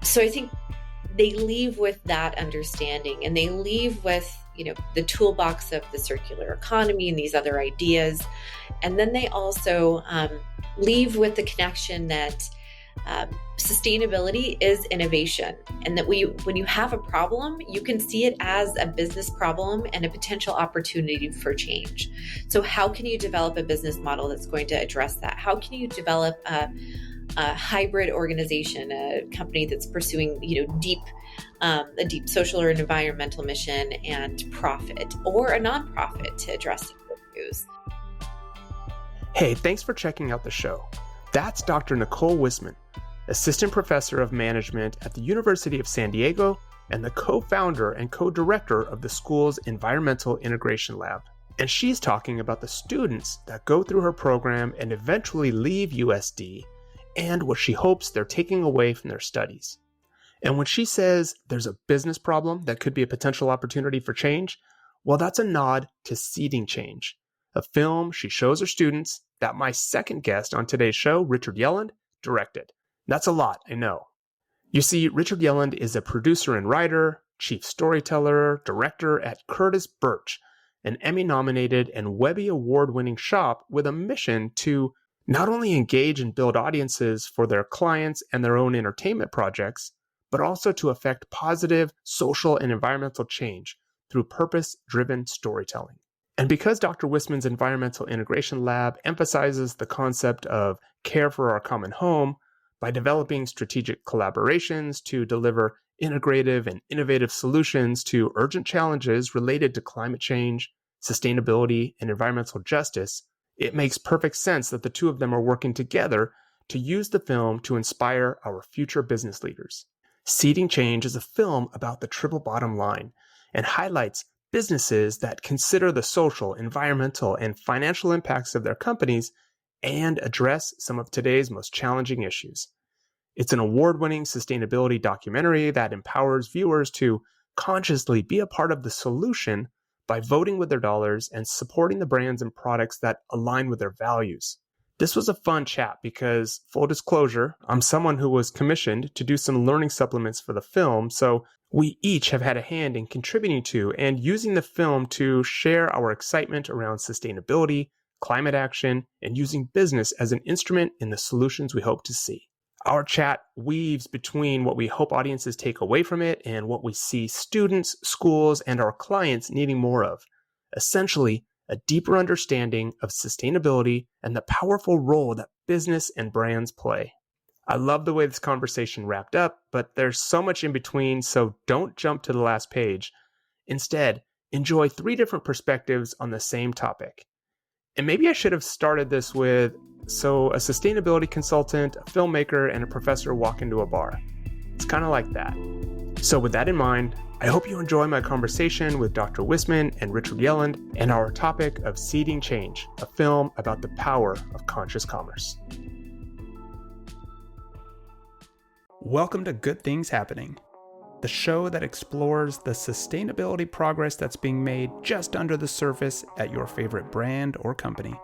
So I think they leave with that understanding, and they leave with, the toolbox of the circular economy and these other ideas. And then they also leave with the connection that sustainability is innovation, and that when you have a problem, you can see it as a business problem and a potential opportunity for change. So how can you develop a business model that's going to address that? How can you develop a hybrid organization, a company that's pursuing, a deep social or environmental mission and profit, or a nonprofit to address the issues? Hey, thanks for checking out the show. That's Dr. Nichole Wissman, Assistant Professor of Management at the University of San Diego and the co-founder and co-director of the school's Environmental Integration Lab. And she's talking about the students that go through her program and eventually leave USD, and what she hopes they're taking away from their studies. And when she says there's a business problem that could be a potential opportunity for change, well, that's a nod to Seeding Change, a film she shows her students that my second guest on today's show, Richard Yelland, directed. That's a lot, I know. You see, Richard Yelland is a producer and writer, chief storyteller, director at Curtis Birch, an Emmy-nominated and Webby Award-Winning shop with a mission to not only engage and build audiences for their clients and their own entertainment projects, but also to affect positive social and environmental change through purpose-driven storytelling. And because Dr. Wissman's Environmental Integration Lab emphasizes the concept of care for our common home by developing strategic collaborations to deliver integrative and innovative solutions to urgent challenges related to climate change, sustainability, and environmental justice, it makes perfect sense that the two of them are working together to use the film to inspire our future business leaders. Seeding Change is a film about the triple bottom line and highlights businesses that consider the social, environmental, and financial impacts of their companies and address some of today's most challenging issues. It's an award-winning sustainability documentary that empowers viewers to consciously be a part of the solution by voting with their dollars and supporting the brands and products that align with their values. This was a fun chat because, full disclosure, I'm someone who was commissioned to do some learning supplements for the film, so we each have had a hand in contributing to and using the film to share our excitement around sustainability, climate action, and using business as an instrument in the solutions we hope to see. Our chat weaves between what we hope audiences take away from it and what we see students, schools, and our clients needing more of. Essentially, a deeper understanding of sustainability and the powerful role that business and brands play. I love the way this conversation wrapped up, but there's so much in between, so don't jump to the last page. Instead, enjoy 3 different perspectives on the same topic. And maybe I should have started this with, so a sustainability consultant, a filmmaker, and a professor walk into a bar. It's kind of like that. So with that in mind, I hope you enjoy my conversation with Dr. Wissman and Richard Yelland and our topic of Seeding Change, a film about the power of conscious commerce. Welcome to Good Things Happening, the show that explores the sustainability progress that's being made just under the surface at your favorite brand or company.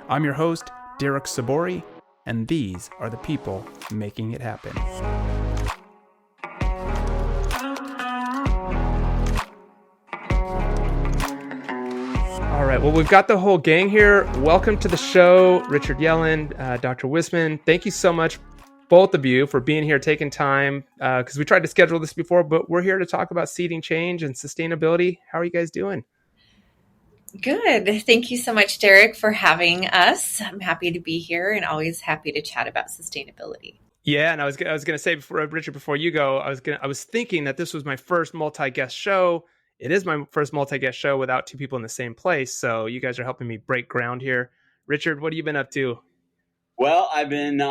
I'm your host, Derek Sabori, and these are the people making it happen. All right, well, we've got the whole gang here. Welcome to the show, Richard Yelland, Dr. Wissman. Thank you so much, both of you, for being here, taking time, because we tried to schedule this before, but we're here to talk about Seeding Change and sustainability. How are you guys doing? Good. Thank you so much, Derek, for having us. I'm happy to be here and always happy to chat about sustainability. Yeah, and I was going to say, Richard, before you go, I was thinking that this was my first multi-guest show. It is my first multi-guest show without 2 people in the same place, so you guys are helping me break ground here. Richard, what have you been up to? Well, I've been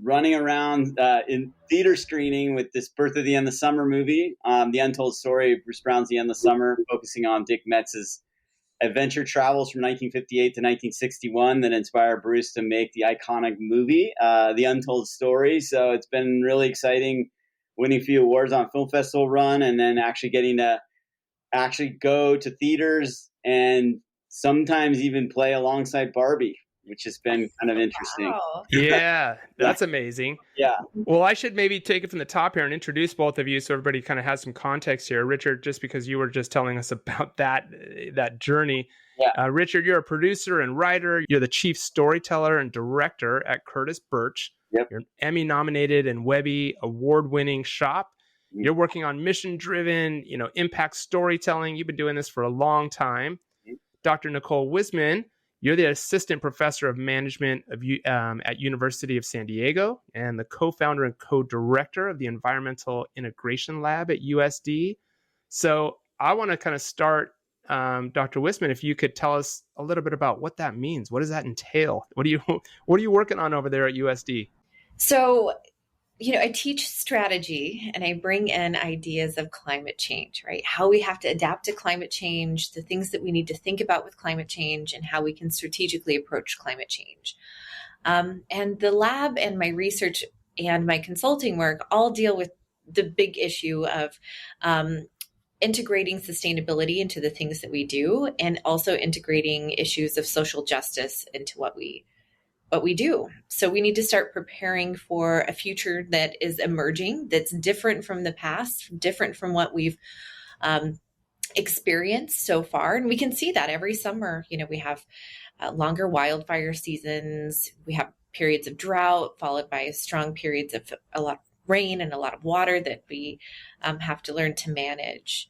running around in theater screening with this Birth of the End of Summer movie, The Untold Story of Bruce Brown's The End of Summer, focusing on Dick Metz's adventure travels from 1958 to 1961 that inspired Bruce to make the iconic movie, The Untold Story. So it's been really exciting, winning a few awards on Film Festival run, and then actually getting to go to theaters and sometimes even play alongside Barbie which has been kind of interesting. Wow. Yeah, that's amazing. Yeah. Well, I should maybe take it from the top here and introduce both of you so everybody kind of has some context here. Richard, just because you were just telling us about that journey. Yeah. Richard, you're a producer and writer. You're the chief storyteller and director at Curtis Birch. Yep. You're an Emmy-nominated and Webby Award-Winning shop. You're working on mission-driven, impact storytelling. You've been doing this for a long time. Dr. Nichole Wissman, you're the assistant professor of management at University of San Diego and the co-founder and co-director of the Environmental Integration Lab at USD. So I want to kind of start, Dr. Wissman, if you could tell us a little bit about what that means. What does that entail? What are you working on over there at USD? So, I teach strategy and I bring in ideas of climate change, right? How we have to adapt to climate change, the things that we need to think about with climate change, and how we can strategically approach climate change. And the lab and my research and my consulting work all deal with the big issue of integrating sustainability into the things that we do, and also integrating issues of social justice into what we do. So we need to start preparing for a future that is emerging, that's different from the past, different from what we've experienced so far. And we can see that every summer, we have longer wildfire seasons. We have periods of drought followed by strong periods of a lot of rain and a lot of water that we have to learn to manage.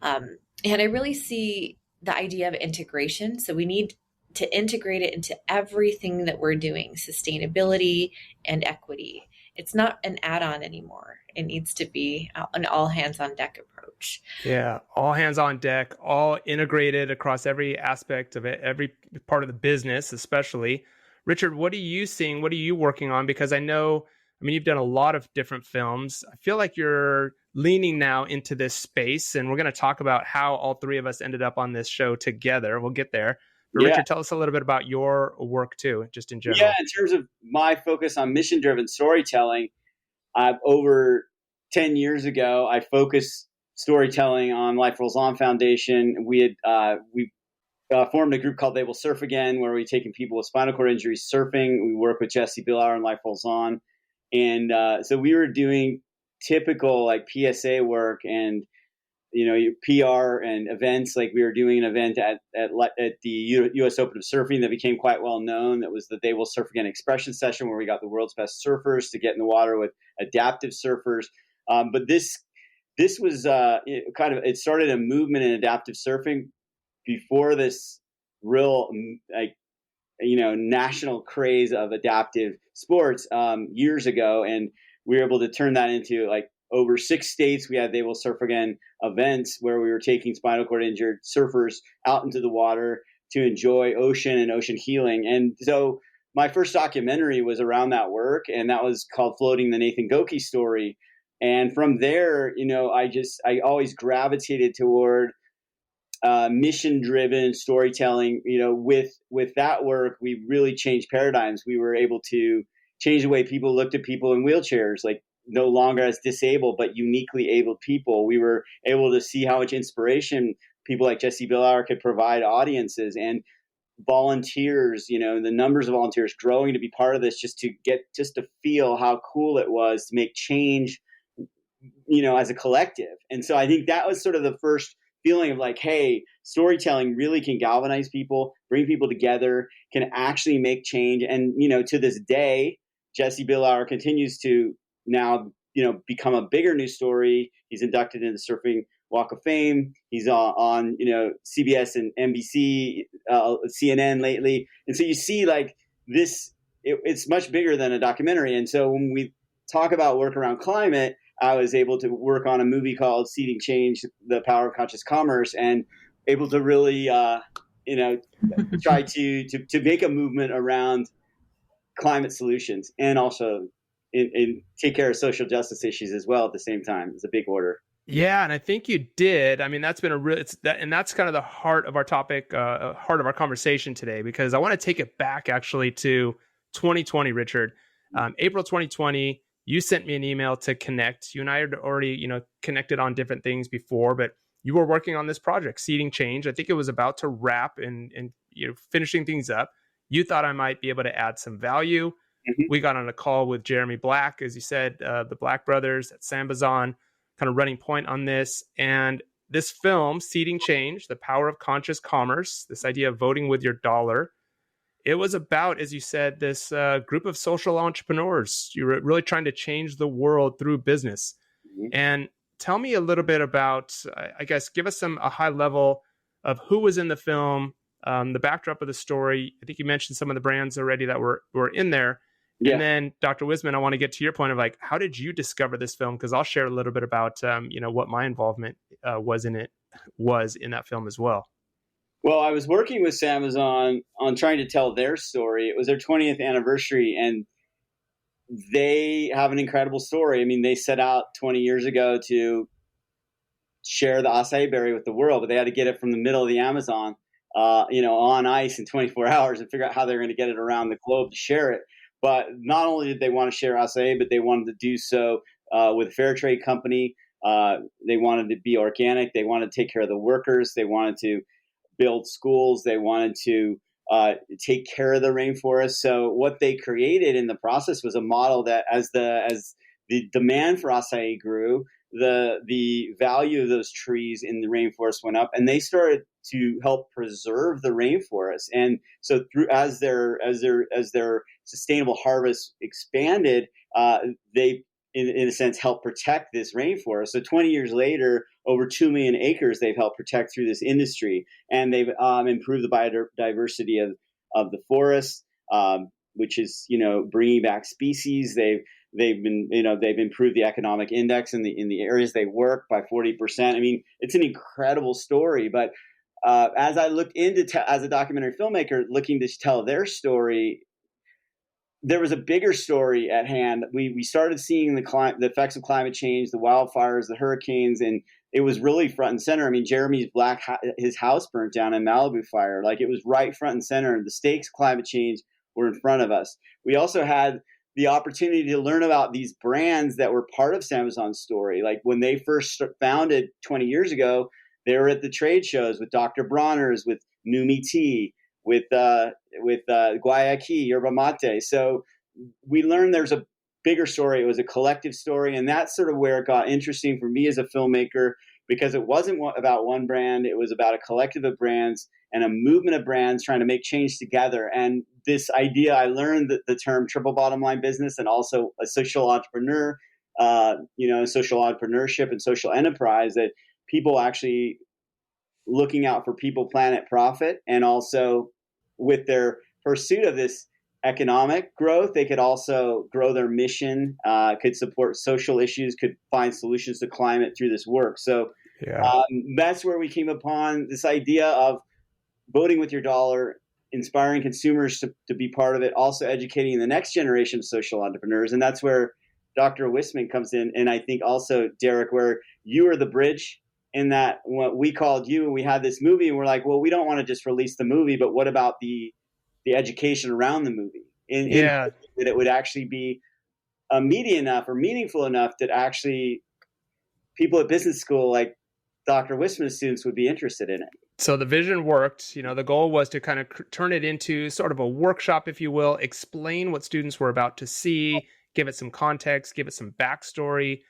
And I really see the idea of integration. So we need to integrate it into everything that we're doing, sustainability and equity. It's not an add-on anymore. It needs to be an all hands on deck approach. Yeah, all hands on deck, all integrated across every aspect of it, every part of the business, especially. Richard, what are you seeing? What are you working on? Because you've done a lot of different films. I feel like you're leaning now into this space, and we're going to talk about how all three of us ended up on this show together. We'll get there. But Richard, tell us a little bit about your work too, just in general. Yeah, in terms of my focus on mission-driven storytelling, over 10 years ago, I focused storytelling on Life Rolls On Foundation. We formed a group called They Will Surf Again, where we're taking people with spinal cord injuries surfing. We work with Jesse Billauer and Life Rolls On. And so we were doing typical PSA work and PR and events. Like we were doing an event at the U.S. Open of Surfing that became quite well known. That was the They Will Surf Again expression session, where we got the world's best surfers to get in the water with adaptive surfers. But this was it started a movement in adaptive surfing before this real national craze of adaptive sports years ago, and we were able to turn that into over 6 states. We had They Will Surf Again events where we were taking spinal cord injured surfers out into the water to enjoy ocean and ocean healing. And so my first documentary was around that work, and that was called Floating the Nathan Goki Story. And from there, I always gravitated toward mission-driven storytelling. With that work, we really changed paradigms. We were able to change the way people looked at people in wheelchairs, no longer as disabled, but uniquely abled people. We were able to see how much inspiration people like Jesse Billauer could provide audiences, and volunteers, the numbers of volunteers growing to be part of this, just to feel how cool it was to make change, as a collective. And so I think that was sort of the first feeling of hey, storytelling really can galvanize people, bring people together, can actually make change. And, to this day, Jesse Billauer continues to now, become a bigger news story. He's inducted into the Surfing Walk of Fame. He's on CBS and NBC, CNN lately. And so you see this, it's much bigger than a documentary. And so when we talk about work around climate, I was able to work on a movie called Seeding Change, The Power of Conscious Commerce, and able to really, try to make a movement around climate solutions, and also in take care of social justice issues as well at the same time. It's a big order. Yeah, and I think you did. That's been and that's kind of the heart of our topic, heart of our conversation today, because I want to take it back actually to 2020, Richard. April 2020, you sent me an email to connect. You and I had already, connected on different things before, but you were working on this project, Seeding Change. I think it was about to wrap and finishing things up. You thought I might be able to add some value. We got on a call with Jeremy Black, as you said, the Black brothers at Sambazon, kind of running point on this. And this film, Seeding Change, The Power of Conscious Commerce, this idea of voting with your dollar, it was about, as you said, this group of social entrepreneurs. You were really trying to change the world through business. And tell me a little bit about, I guess, give us a high level of who was in the film, the backdrop of the story. I think you mentioned some of the brands already that were in there. Yeah. And then Dr. Wissman, I want to get to your point of like, how did you discover this film? Because I'll share a little bit about, what my involvement was in that film as well. Well, I was working with Amazon on trying to tell their story. It was their 20th anniversary, and they have an incredible story. I mean, they set out 20 years ago to share the acai berry with the world, but they had to get it from the middle of the Amazon, on ice in 24 hours and figure out how they were going to get it around the globe to share it. But not only did they want to share acai, but they wanted to do so with a fair trade company. They wanted to be organic. They wanted to take care of the workers. They wanted to build schools. They wanted to take care of the rainforest. So what they created in the process was a model that as the demand for acai grew, the value of those trees in the rainforest went up, and they started to help preserve the rainforest. And so as their sustainable harvest expanded, they in a sense helped protect this rainforest. So 20 years later, over 2 million acres they've helped protect through this industry, and they've improved the biodiversity of the forest, which is bringing back species. They've improved the economic index in the areas they work by 40%. I mean, it's an incredible story. But as I looked into as a documentary filmmaker looking to tell their story, there was a bigger story at hand. We started seeing the effects of climate change, the wildfires, the hurricanes, and it was really front and center. I mean, Jeremy's his house burnt down in Malibu fire. Like, it was right front and center. The stakes of climate change were in front of us. We also had the opportunity to learn about these brands that were part of Sambazon's story. Like, when they first founded 20 years ago, they were at the trade shows with Dr. Bronner's, with Numi Tea, with Guayaki, Yerba Mate. So we learned there's a bigger story. It was a collective story. And that's sort of where it got interesting for me as a filmmaker, because it wasn't about one brand. It was about a collective of brands and a movement of brands trying to make change together. And this idea, I learned the term triple bottom line business, and also a social entrepreneur, social entrepreneurship and social enterprise, that people actually looking out for people, planet, profit, and also with their pursuit of this economic growth, they could also grow their mission, could support social issues, could find solutions to climate through this work. So that's where we came upon this idea of voting with your dollar, inspiring consumers to be part of it, also educating the next generation of social entrepreneurs. And that's where Dr. Wissman comes in. And I think also, Derek, where you are the bridge, in that what we called you, and we had this movie, and we're like, well, we don't want to just release the movie, but what about the education around the movie? That it would actually be meaty enough or meaningful enough that actually people at business school, like Dr. Wissman's students, would be interested in it. So the vision worked. The goal was to kind of turn it into sort of a workshop, if you will, explain what students were about to see, give it some context, give it some backstory.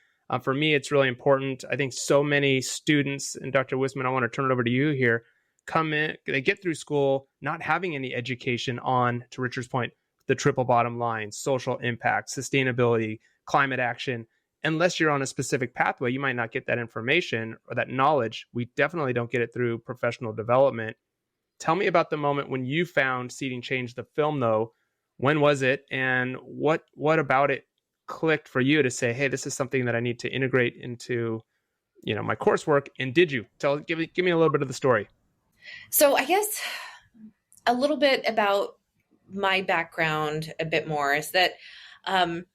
For me, it's really important. I think so many students, and Dr. Wissman, I want to turn it over to you here, come in, they get through school not having any education on, to Richard's point, the triple bottom line, social impact, sustainability, climate action. Unless you're on a specific pathway, you might not get that information or that knowledge. We definitely don't get it through professional development. Tell me about the moment when you found Seeding Change, the film, though. When was it, and what about it clicked for you to say, hey, this is something that I need to integrate into, my coursework? And did you give me a little bit of the story? So I guess a little bit about my background a bit more is that I'm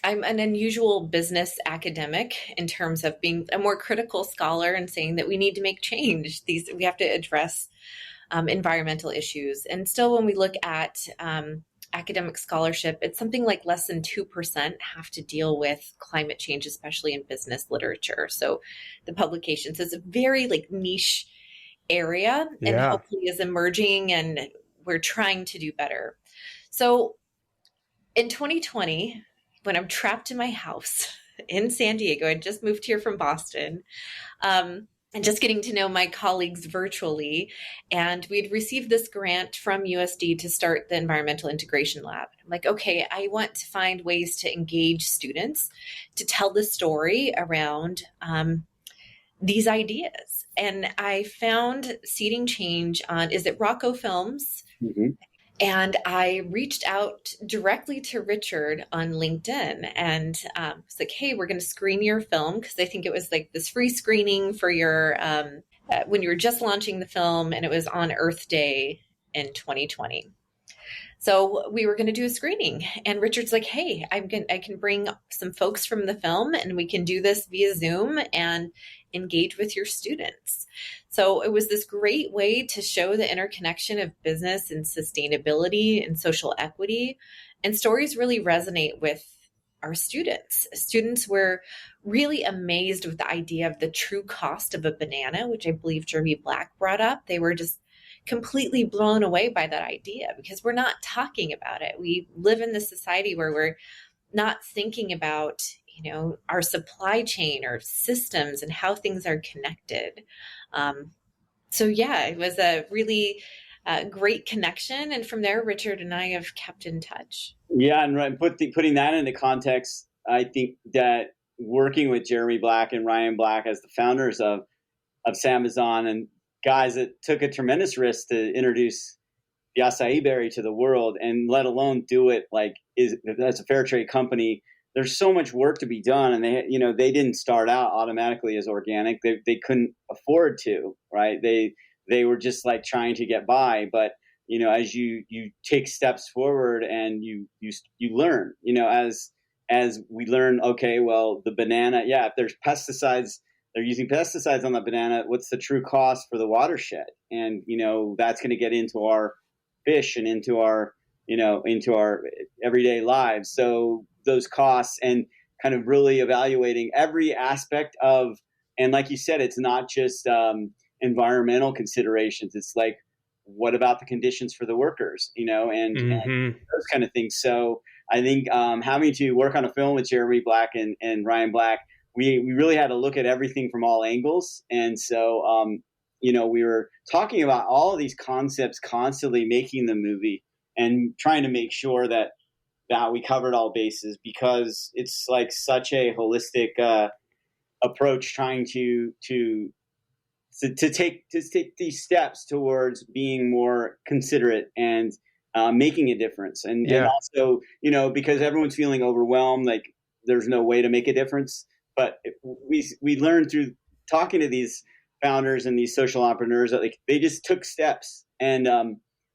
an unusual business academic in terms of being a more critical scholar and saying that we need to make change. We have to address environmental issues. And still, when we look at academic scholarship, it's something like less than 2% have to deal with climate change, especially in business literature. So the publications is a very niche area, and hopefully is emerging, and we're trying to do better. So in 2020, when I'm trapped in my house in San Diego, I just moved here from Boston, and just getting to know my colleagues virtually. And we'd received this grant from USD to start the Environmental Integration Lab. I'm like, okay, I want to find ways to engage students to tell the story around these ideas. And I found Seeding Change on, is it Rocco Films? Mm-hmm. And I reached out directly to Richard on LinkedIn and was like, hey, we're going to screen your film, because I think it was like this free screening for your, when you were just launching the film, and it was on Earth Day in 2020. So we were going to do a screening, and Richard's like, hey, I can bring some folks from the film, and we can do this via Zoom and engage with your students. So it was this great way to show the interconnection of business and sustainability and social equity. And stories really resonate with our students. Students were really amazed with the idea of the true cost of a banana, which I believe Jeremy Black brought up. They were just completely blown away by that idea, because we're not talking about it. We live in this society where we're not thinking about, our supply chain or systems and how things are connected. So yeah, it was a really great connection. And from there, Richard and I have kept in touch. Yeah, and putting that into context, I think that working with Jeremy Black and Ryan Black as the founders of Samazon, and guys that took a tremendous risk to introduce the acai berry to the world, and let alone do it as a fair trade company. There's so much work to be done, and they didn't start out automatically as organic. They couldn't afford to, right? They were just like trying to get by. But as you take steps forward and you learn, as we learn, okay, well, the banana, yeah, if there's pesticides, they're using pesticides on the banana, what's the true cost for the watershed? And that's going to get into our fish and into our everyday lives. So those costs, and kind of really evaluating every aspect of, and like you said, it's not just environmental considerations. It's like, what about the conditions for the workers, and those kind of things. So I think having to work on a film with Jeremy Black and Ryan Black, we really had to look at everything from all angles. And so, we were talking about all of these concepts constantly, making the movie and trying to make sure that we covered all bases, because it's like such a holistic approach, trying to take these steps towards being more considerate and making a difference. And also, because everyone's feeling overwhelmed, like there's no way to make a difference. But we learned through talking to these founders and these social entrepreneurs that they just took steps, and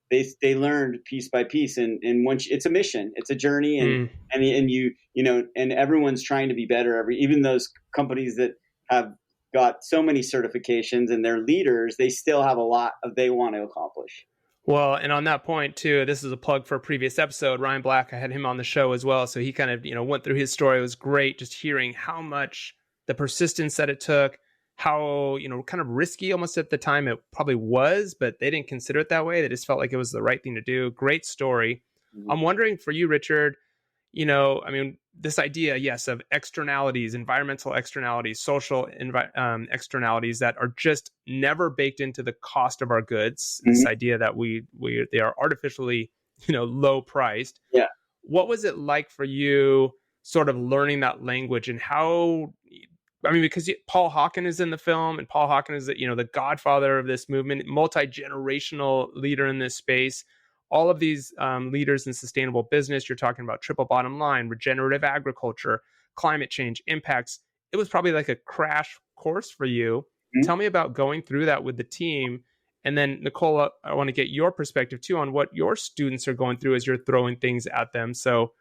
they learned piece by piece. And once it's a mission, it's a journey, and and everyone's trying to be better. Even those companies that have got so many certifications and they're leaders, they still have a lot they want to accomplish. Well, and on that point too, this is a plug for a previous episode. Ryan Black, I had him on the show as well. So he kind of, went through his story. It was great just hearing how much the persistence that it took, how, kind of risky almost at the time it probably was, but they didn't consider it that way. They just felt like it was the right thing to do. Great story. Mm-hmm. I'm wondering for you, Richard, this idea, yes, of externalities, environmental externalities, social externalities that are just never baked into the cost of our goods. Mm-hmm. This idea that they are artificially, low priced. Yeah. What was it like for you sort of learning that language, and how, because Paul Hawken is in the film, and Paul Hawken is the godfather of this movement, multi-generational leader in this space. All of these leaders in sustainable business, you're talking about triple bottom line, regenerative agriculture, climate change impacts. It was probably like a crash course for you. Mm-hmm. Tell me about going through that with the team. And then Nichole, I want to get your perspective too on what your students are going through as you're throwing things at them. So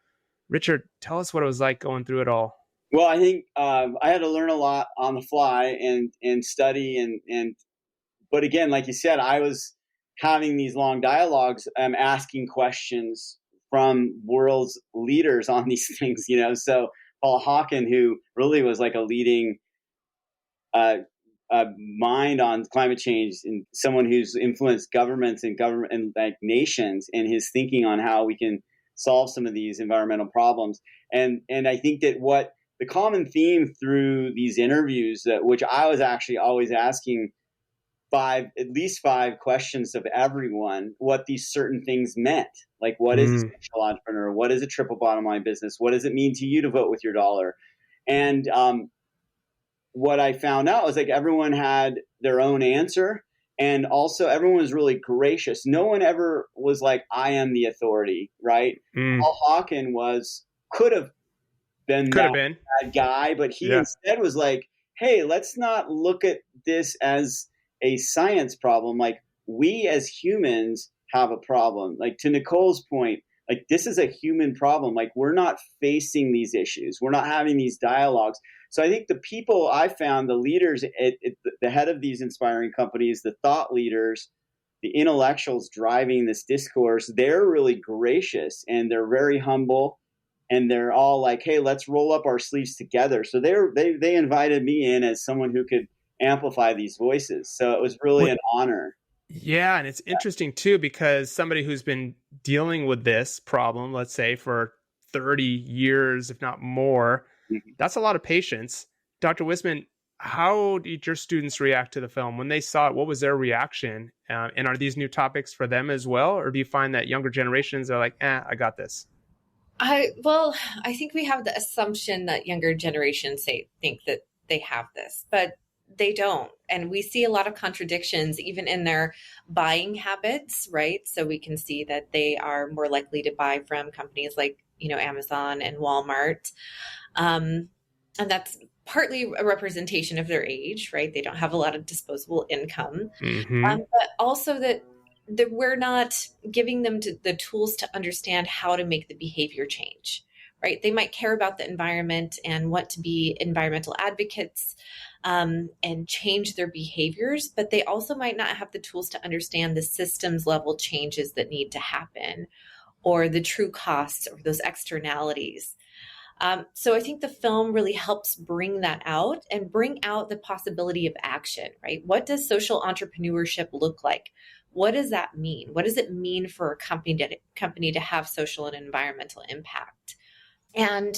Richard, tell us what it was like going through it all. Well, I think I had to learn a lot on the fly and study. But again, like you said, I was having these long dialogues, asking questions from world's leaders on these things, So Paul Hawken, who really was like a leading mind on climate change, and someone who's influenced governments and like nations, and his thinking on how we can solve some of these environmental problems. And I think that what the common theme through these interviews, which I was actually always asking at least five questions of everyone, what these certain things meant. Like, what is a social entrepreneur? What is a triple bottom line business? What does it mean to you to vote with your dollar? And what I found out was like everyone had their own answer, and also everyone was really gracious. No one ever was like, I am the authority, right? Paul Hawken could have been that guy, but he instead was like, hey, let's not look at this as a science problem. Like, we as humans have a problem. Like, to Nichole's point, like, this is a human problem. Like, we're not facing these issues. We're not having these dialogues. So I think the people I found, the leaders at the head of these inspiring companies, the thought leaders, the intellectuals driving this discourse, they're really gracious and they're very humble, and they're all like, hey, let's roll up our sleeves together. So they invited me in as someone who could amplify these voices. So it was really an honor. Yeah. And it's interesting too, because somebody who's been dealing with this problem, let's say for 30 years, if not more, that's a lot of patience. Dr. Wissman, how did your students react to the film when they saw it? What was their reaction? And are these new topics for them as well? Or do you find that younger generations are like, I got this? I think we have the assumption that younger generations think that they have this, but they don't. And we see a lot of contradictions even in their buying habits, right? So we can see that they are more likely to buy from companies like, Amazon and Walmart. And that's partly a representation of their age, right? They don't have a lot of disposable income, but also that we're not giving them the tools to understand how to make the behavior change, right? They might care about the environment and want to be environmental advocates and change their behaviors, but they also might not have the tools to understand the systems level changes that need to happen, or the true costs or those externalities. So I think the film really helps bring that out and bring out the possibility of action, right? What does social entrepreneurship look like? What does that mean? What does it mean for a company to have social and environmental impact? And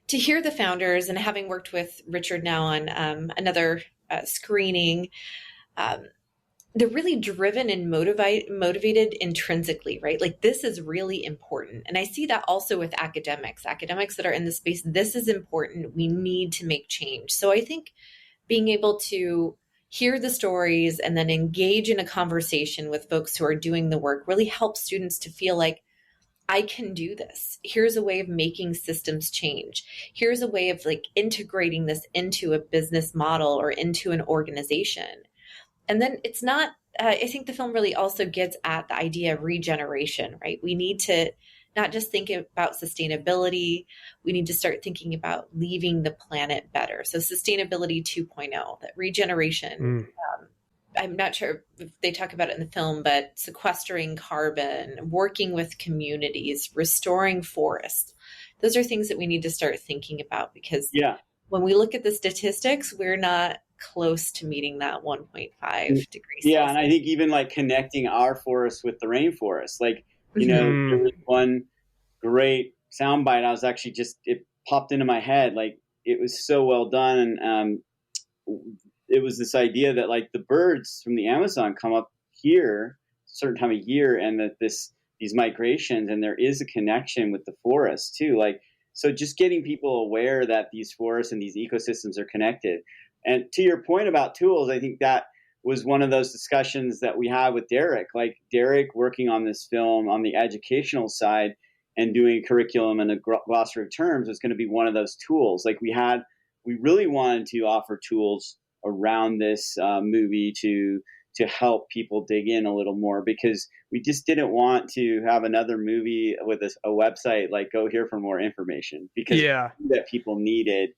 to hear the founders, and having worked with Richard now on another screening, they're really driven and motivated intrinsically, right? Like, this is really important. And I see that also with academics that are in the space. This is important. We need to make change. So I think being able to hear the stories and then engage in a conversation with folks who are doing the work really helps students to feel like, I can do this. Here's a way of making systems change. Here's a way of integrating this into a business model or into an organization. And then it's not, I think the film really also gets at the idea of regeneration, right? We need to not just think about sustainability, we need to start thinking about leaving the planet better. So sustainability 2.0, that regeneration, I'm not sure if they talk about it in the film, but sequestering carbon, working with communities, restoring forests. Those are things that we need to start thinking about, because when we look at the statistics, we're not close to meeting that 1.5 degrees. Yeah. And I think even connecting our forest with the rainforest, there was one great soundbite. I was actually it popped into my head. It was so well done. And it was this idea that the birds from the Amazon come up here a certain time of year, and that these migrations, and there is a connection with the forest too. So just getting people aware that these forests and these ecosystems are connected. And to your point about tools, I think that was one of those discussions that we had with Derek. Derek working on this film on the educational side and doing curriculum and a glossary of terms was going to be one of those tools. We really wanted to offer tools around this movie to help people dig in a little more, because we just didn't want to have another movie with a website go here for more information, because that people needed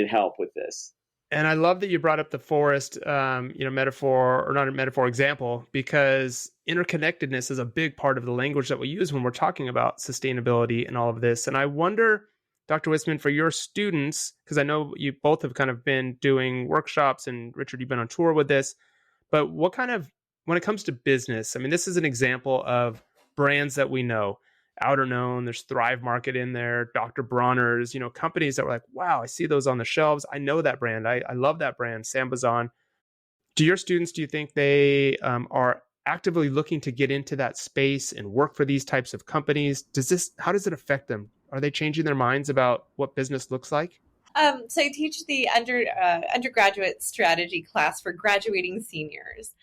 help with this. And I love that you brought up the forest, metaphor, or not a metaphor, example, because interconnectedness is a big part of the language that we use when we're talking about sustainability and all of this. And I wonder Dr. Wissman, for your students, because I know you both have kind of been doing workshops, and Richard, you've been on tour with this, but what kind of, when it comes to business, I mean, this is an example of brands that we know, Outer Known, there's Thrive Market in there, Dr. Bronner's, companies that were like, wow, I see those on the shelves. I know that brand. I love that brand, Sambazon. Do your students, do you think they are actively looking to get into that space and work for these types of companies? How does it affect them? Are they changing their minds about what business looks like? So I teach the undergraduate strategy class for graduating seniors.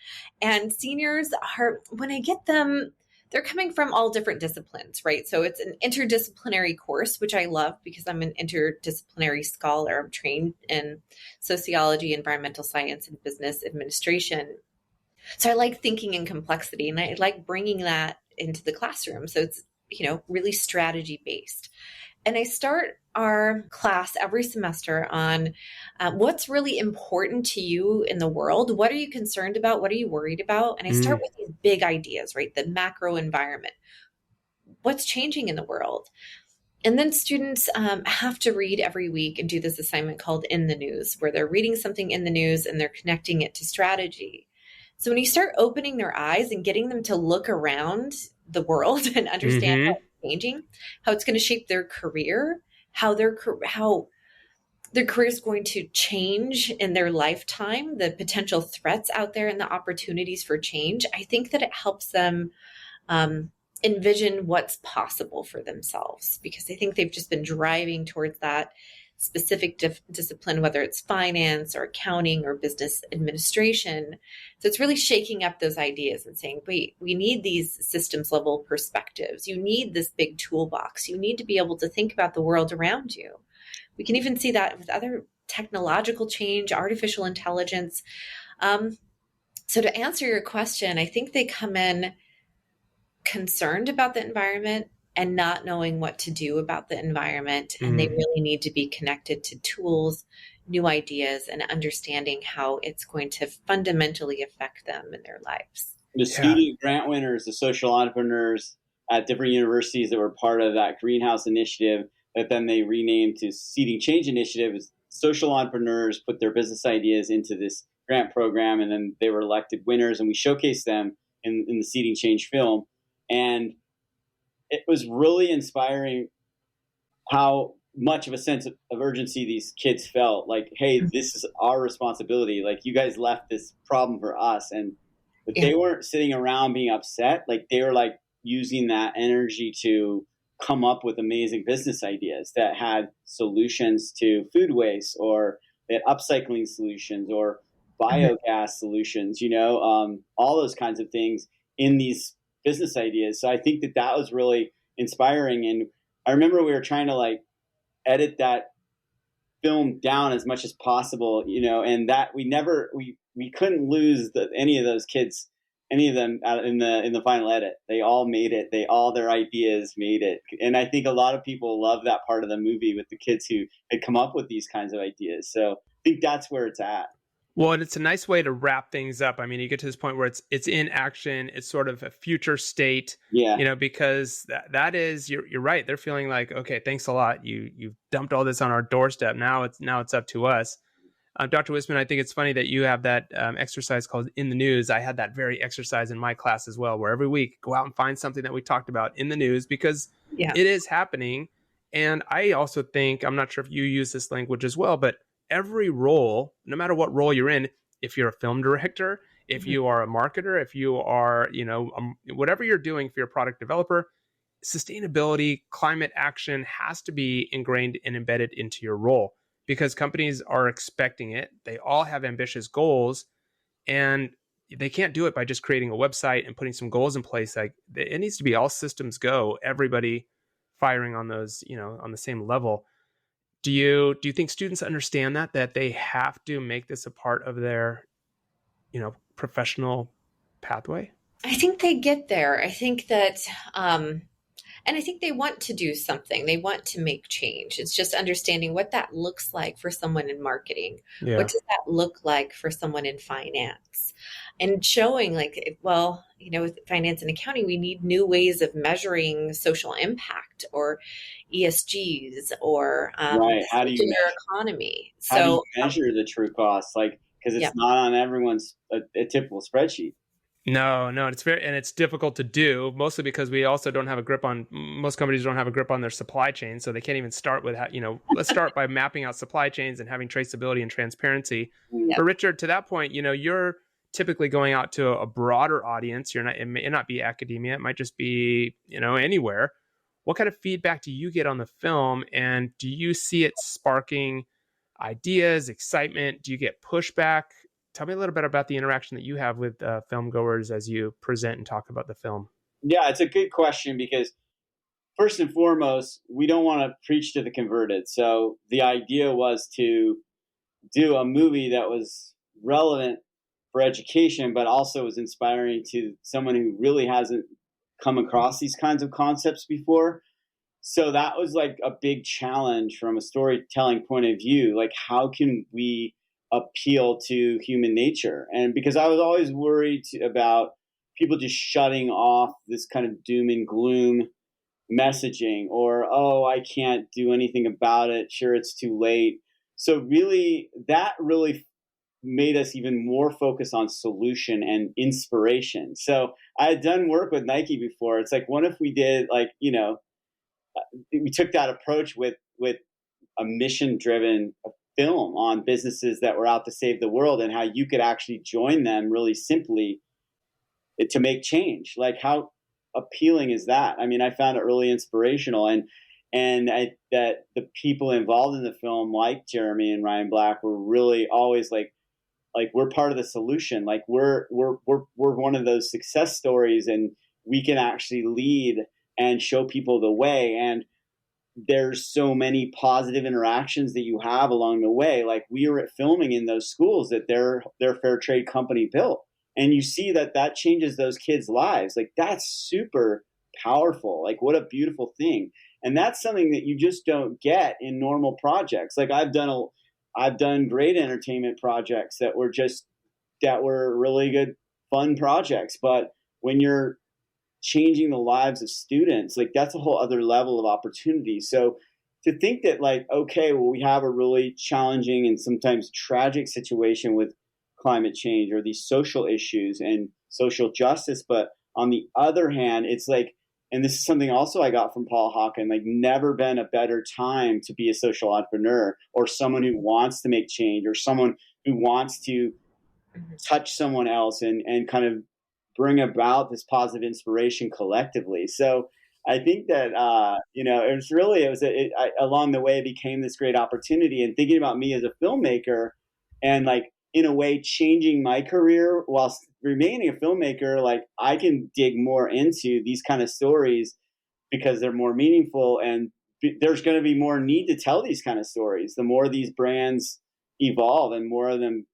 And seniors are, when I get them, they're coming from all different disciplines, right? So it's an interdisciplinary course, which I love because I'm an interdisciplinary scholar. I'm trained in sociology, environmental science, and business administration. So I like thinking in complexity, and I like bringing that into the classroom. So it's, really strategy based. And I start our class every semester on what's really important to you in the world. What are you concerned about? What are you worried about? And I start with these big ideas, right? The macro environment. What's changing in the world? And then students have to read every week and do this assignment called In the News, where they're reading something in the news and they're connecting it to strategy. So when you start opening their eyes and getting them to look around the world and understand how it's changing, how it's going to shape their career, how their career is going to change in their lifetime, the potential threats out there and the opportunities for change, I think that it helps them envision what's possible for themselves, because I think they've just been driving towards that specific discipline, whether it's finance or accounting or business administration. So it's really shaking up those ideas and saying, wait, we need these systems level perspectives. You need this big toolbox. You need to be able to think about the world around you. We can even see that with other technological change, artificial intelligence. So to answer your question, I think they come in concerned about the environment and not knowing what to do about the environment. And they really need to be connected to tools, new ideas, and understanding how it's going to fundamentally affect them in their lives. The student grant winners, the social entrepreneurs at different universities that were part of that greenhouse initiative that then they renamed to Seeding Change Initiative, social entrepreneurs put their business ideas into this grant program, and then they were elected winners, and we showcased them in the Seeding Change film. And it was really inspiring how much of a sense of urgency these kids felt. Like, hey, this is our responsibility. Like, you guys left this problem for us. But they weren't sitting around being upset. Like, they were like using that energy to come up with amazing business ideas that had solutions to food waste, or they had upcycling solutions or biogas solutions, all those kinds of things in these business ideas. So I think that was really inspiring. And I remember we were trying to edit that film down as much as possible, and that we couldn't lose any of those kids, any of them out in the final edit. They all made it. Their ideas made it. And I think a lot of people love that part of the movie with the kids who had come up with these kinds of ideas. So I think that's where it's at. Well, and it's a nice way to wrap things up. I mean, you get to this point where it's in action. It's sort of a future state, because that is, you're right. They're feeling like, okay, thanks a lot. You've dumped all this on our doorstep. Now it's up to us. Dr. Wissman, I think it's funny that you have that exercise called In the News. I had that very exercise in my class as well, where every week go out and find something that we talked about in the news, because it is happening. And I also think, I'm not sure if you use this language as well, but every role, no matter what role you're in, if you're a film director, if you are a marketer, if you are, whatever you're doing, if you're a product developer, sustainability, climate action has to be ingrained and embedded into your role, because companies are expecting it. They all have ambitious goals, and they can't do it by just creating a website and putting some goals in place. Like, it needs to be all systems go, everybody firing on those, on the same level. Do you think students understand that they have to make this a part of their, professional pathway? I think they get there. I think that And I think they want to do something. They want to make change. It's just understanding what that looks like for someone in marketing. What Yeah. does that look like for someone in finance? And showing like, well, with finance and accounting, we need new ways of measuring social impact or ESGs or Right. circular economy. How do you So, measure the true cost? Like, because yeah. it's not on everyone's a typical spreadsheet. No, it's difficult to do, mostly because we also don't have a grip on, most companies don't have a grip on their supply chain. So they can't even start with, let's start by mapping out supply chains and having traceability and transparency. Yep. But Richard, to that point, you're typically going out to a broader audience. It may not be academia. It might just be, anywhere. What kind of feedback do you get on the film? And do you see it sparking ideas, excitement? Do you get pushback? Tell me a little bit about the interaction that you have with film goers as you present and talk about the film. Yeah, it's a good question because first and foremost, we don't want to preach to the converted. So the idea was to do a movie that was relevant for education, but also was inspiring to someone who really hasn't come across these kinds of concepts before. So that was like a big challenge from a storytelling point of view. Like, how can we appeal to human nature? And because I was always worried about people just shutting off this kind of doom and gloom messaging, or, oh, I can't do anything about it. Sure, it's too late. So really, that really made us even more focused on solution and inspiration. So I had done work with Nike before. It's like, what if we did we took that approach with a mission driven film on businesses that were out to save the world and how you could actually join them really simply to make change. Like, how appealing is that? I mean, I found it really inspirational, that the people involved in the film, like Jeremy and Ryan Black, were really always like we're part of the solution. Like, we're one of those success stories, and we can actually lead and show people the way. And there's so many positive interactions that you have along the way. Like, we were filming in those schools that their fair trade company built. And you see that changes those kids' lives. Like, that's super powerful. Like, what a beautiful thing. And that's something that you just don't get in normal projects. Like, I've done great entertainment projects that were really good, fun projects. But when you're changing the lives of students, like, that's a whole other level of opportunity. So to think that, like, okay, well, we have a really challenging and sometimes tragic situation with climate change or these social issues and social justice, but on the other hand, it's like, and this is something also I got from Paul Hawken, like, never been a better time to be a social entrepreneur or someone who wants to make change or someone who wants to touch someone else and kind of bring about this positive inspiration collectively. So I think that, along the way, it became this great opportunity. And thinking about me as a filmmaker and, like, in a way, changing my career while remaining a filmmaker, like, I can dig more into these kind of stories because they're more meaningful, and there's going to be more need to tell these kind of stories. The more these brands evolve and more of them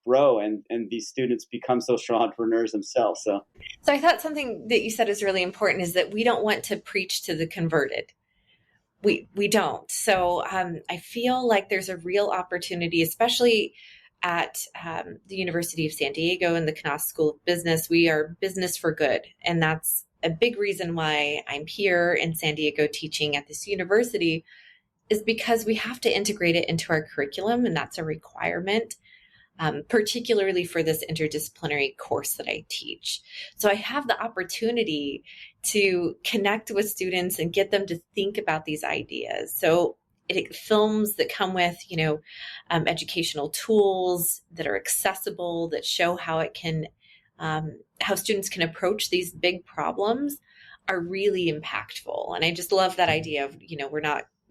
grow, and these students become social entrepreneurs themselves. So I thought something that you said is really important is that we don't want to preach to the converted. We don't. So I feel like there's a real opportunity, especially at the University of San Diego and the Knaus School of Business. We are business for good. And that's a big reason why I'm here in San Diego teaching at this university, is because we have to integrate it into our curriculum. And that's a requirement. Particularly for this interdisciplinary course that I teach. So I have the opportunity to connect with students and get them to think about these ideas. So films that come with, educational tools that are accessible, that show how how students can approach these big problems, are really impactful. And I just love that idea of,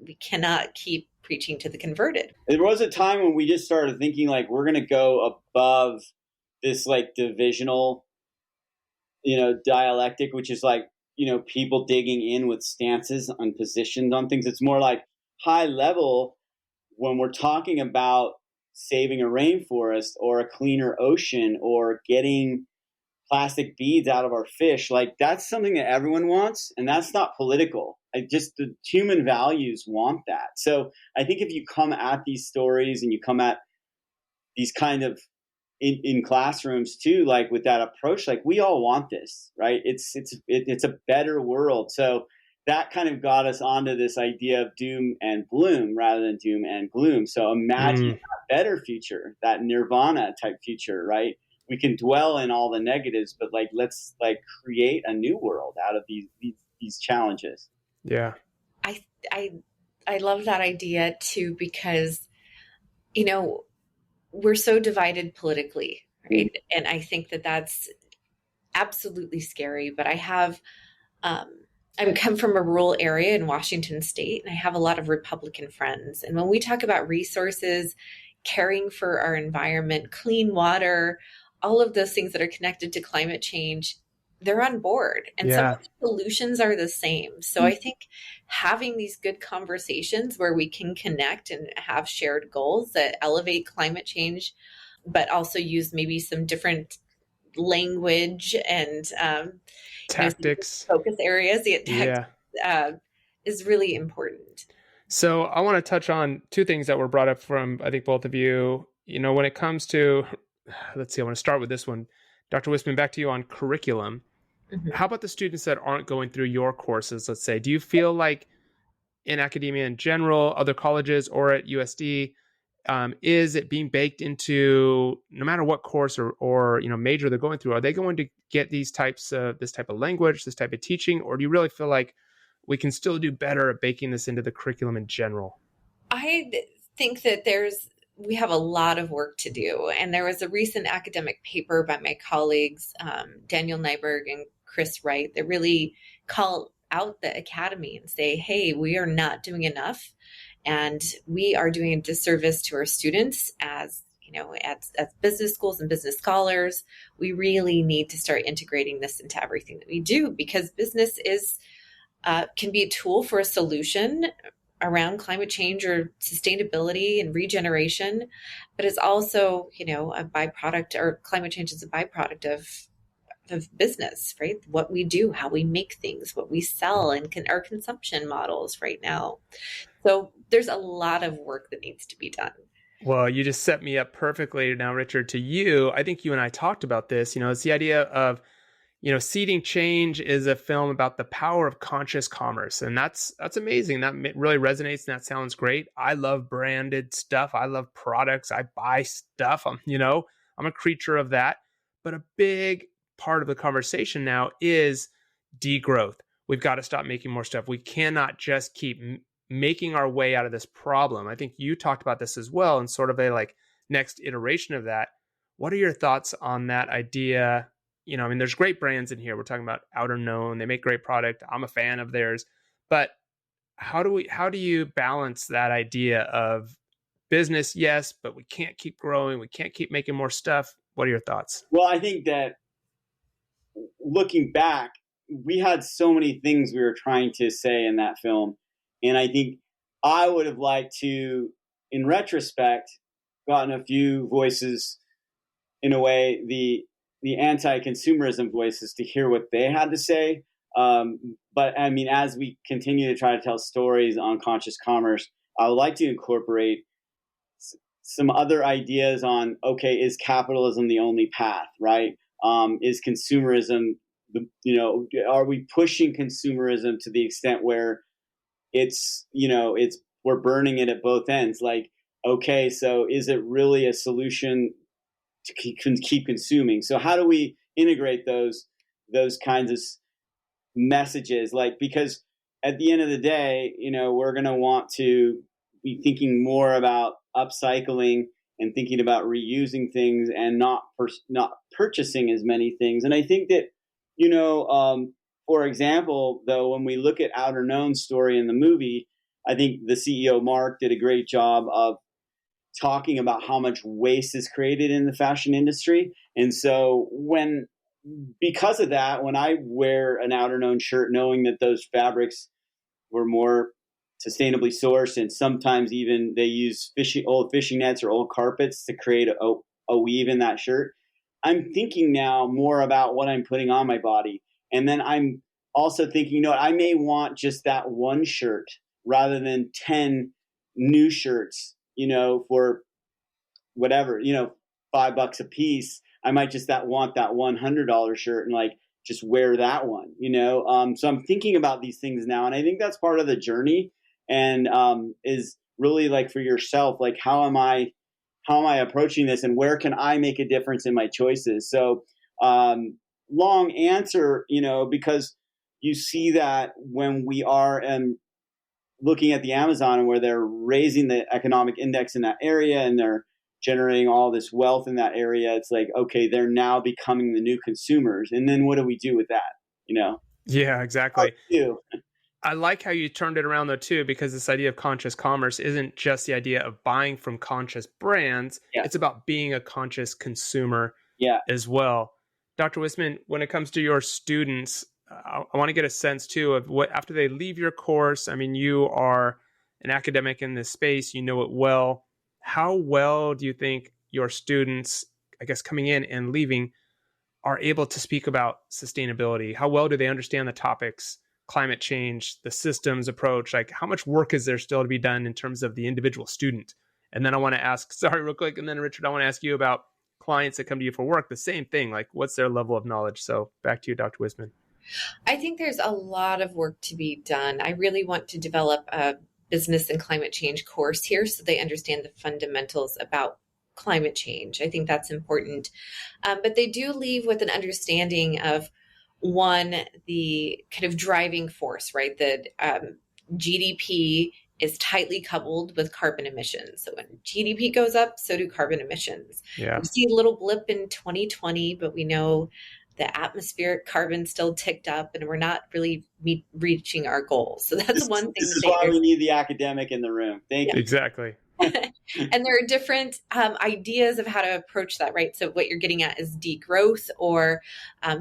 we cannot keep preaching to the converted. There was a time when we just started thinking, like, we're going to go above this, like, divisional, dialectic, which is like, people digging in with stances on positions on things. It's more like high level when we're talking about saving a rainforest or a cleaner ocean or getting plastic beads out of our fish. Like, that's something that everyone wants, and that's not political. Just the human values want that. So I think if you come at these stories and you come at these kind of in classrooms too, like with that approach, like we all want this, right? It's a better world. So that kind of got us onto this idea of doom and bloom rather than doom and gloom. So imagine a better future, that nirvana type future, right? We can dwell in all the negatives, but like, let's like create a new world out of these challenges. Yeah. I love that idea too, because, you know, we're so divided politically, right? Mm-hmm. And I think that that's absolutely scary. But I have, I'm come from a rural area in Washington State, and I have a lot of Republican friends. And when we talk about resources, caring for our environment, clean water, all of those things that are connected to climate change, they're on board. And some of the solutions are the same. So I think having these good conversations where we can connect and have shared goals that elevate climate change, but also use maybe some different language and tactics, focus areas, is really important. So I want to touch on two things that were brought up from, I think, both of you. You know, when it comes to, let's see, I want to start with this one. Dr. Wissman, back to you on curriculum. Mm-hmm. How about the students that aren't going through your courses, let's say? Do you feel like in academia in general, other colleges, or at USD, is it being baked into no matter what course or major they're going through? Are they going to get this type of language, this type of teaching, or do you really feel like we can still do better at baking this into the curriculum in general? I think that we have a lot of work to do. And there was a recent academic paper by my colleagues, Daniel Nyberg and Chris Wright, that really call out the academy and say, hey, we are not doing enough. And we are doing a disservice to our students as business schools and business scholars. We really need to start integrating this into everything that we do, because business can be a tool for a solution around climate change or sustainability and regeneration, but it's also, a byproduct, or climate change is a byproduct of business, right? What we do, how we make things, what we sell, and our consumption models right now. So there's a lot of work that needs to be done. Well, you just set me up perfectly now, Richard, to you. I think you and I talked about this. It's the idea of, Seeding Change is a film about the power of conscious commerce. And that's amazing. That really resonates, and that sounds great. I love branded stuff. I love products. I buy stuff. I'm a creature of that. But a big part of the conversation now is degrowth. We've got to stop making more stuff. We cannot just keep making our way out of this problem. I think you talked about this as well, and sort of a next iteration of that. What are your thoughts on that idea? There's great brands in here. We're talking about Outer Known. They make great product. I'm a fan of theirs. But how do you balance that idea of business? Yes, but we can't keep growing. We can't keep making more stuff. What are your thoughts? Well, I think that looking back, we had so many things we were trying to say in that film. And I think I would have liked to, in retrospect, gotten a few voices, in a way, the anti-consumerism voices, to hear what they had to say. But I mean, as we continue to try to tell stories on conscious commerce, I would like to incorporate some other ideas on, okay, is capitalism the only path, right? Is consumerism, are we pushing consumerism to the extent where we're burning it at both ends? Like, okay, so is it really a solution to keep consuming? So how do we integrate those kinds of messages? Because at the end of the day, we're going to want to be thinking more about upcycling and thinking about reusing things and not purchasing as many things. And I think that, for example, though, when we look at Outer Known's story in the movie, I think the CEO, Mark, did a great job of talking about how much waste is created in the fashion industry. And so because of that, when I wear an Outer Known shirt, knowing that those fabrics were more sustainably sourced, and sometimes even they use old fishing nets or old carpets to create a weave in that shirt, I'm thinking now more about what I'm putting on my body. And then I'm also thinking, I may want just that one shirt rather than 10 new shirts, for whatever, $5 a piece. I might just want that $100 shirt and just wear that one, So I'm thinking about these things now. And I think that's part of the journey, and is really for yourself, how am I approaching this, and where can I make a difference in my choices? So long answer, because you see that when we are looking at the Amazon, and where they're raising the economic index in that area and they're generating all this wealth in that area, it's okay, they're now becoming the new consumers. And then what do we do with that? Yeah, exactly. Oh, I like how you turned it around though too, because this idea of conscious commerce isn't just the idea of buying from conscious brands. Yeah. It's about being a conscious consumer as well. Dr. Wissman, when it comes to your students, I want to get a sense too of what, after they leave your course, I mean, you are an academic in this space, you know it well. How well do you think your students, I guess, coming in and leaving, are able to speak about sustainability? How well do they understand the topics, climate change, the systems approach? How much work is there still to be done in terms of the individual student? And then I want to ask, sorry, real quick, and then Richard, I want to ask you about clients that come to you for work, the same thing, what's their level of knowledge? So back to you, Dr. Wissman. I think there's a lot of work to be done. I really want to develop a business and climate change course here so they understand the fundamentals about climate change. I think that's important. But they do leave with an understanding of, one, the kind of driving force, right? That GDP is tightly coupled with carbon emissions. So when GDP goes up, so do carbon emissions. Yeah. We see a little blip in 2020, but we know the atmospheric carbon still ticked up and we're not really reaching our goals. So that's one thing. This is why we need the academic in the room. Thank you. Exactly. And there are different ideas of how to approach that, right? So what you're getting at is degrowth, or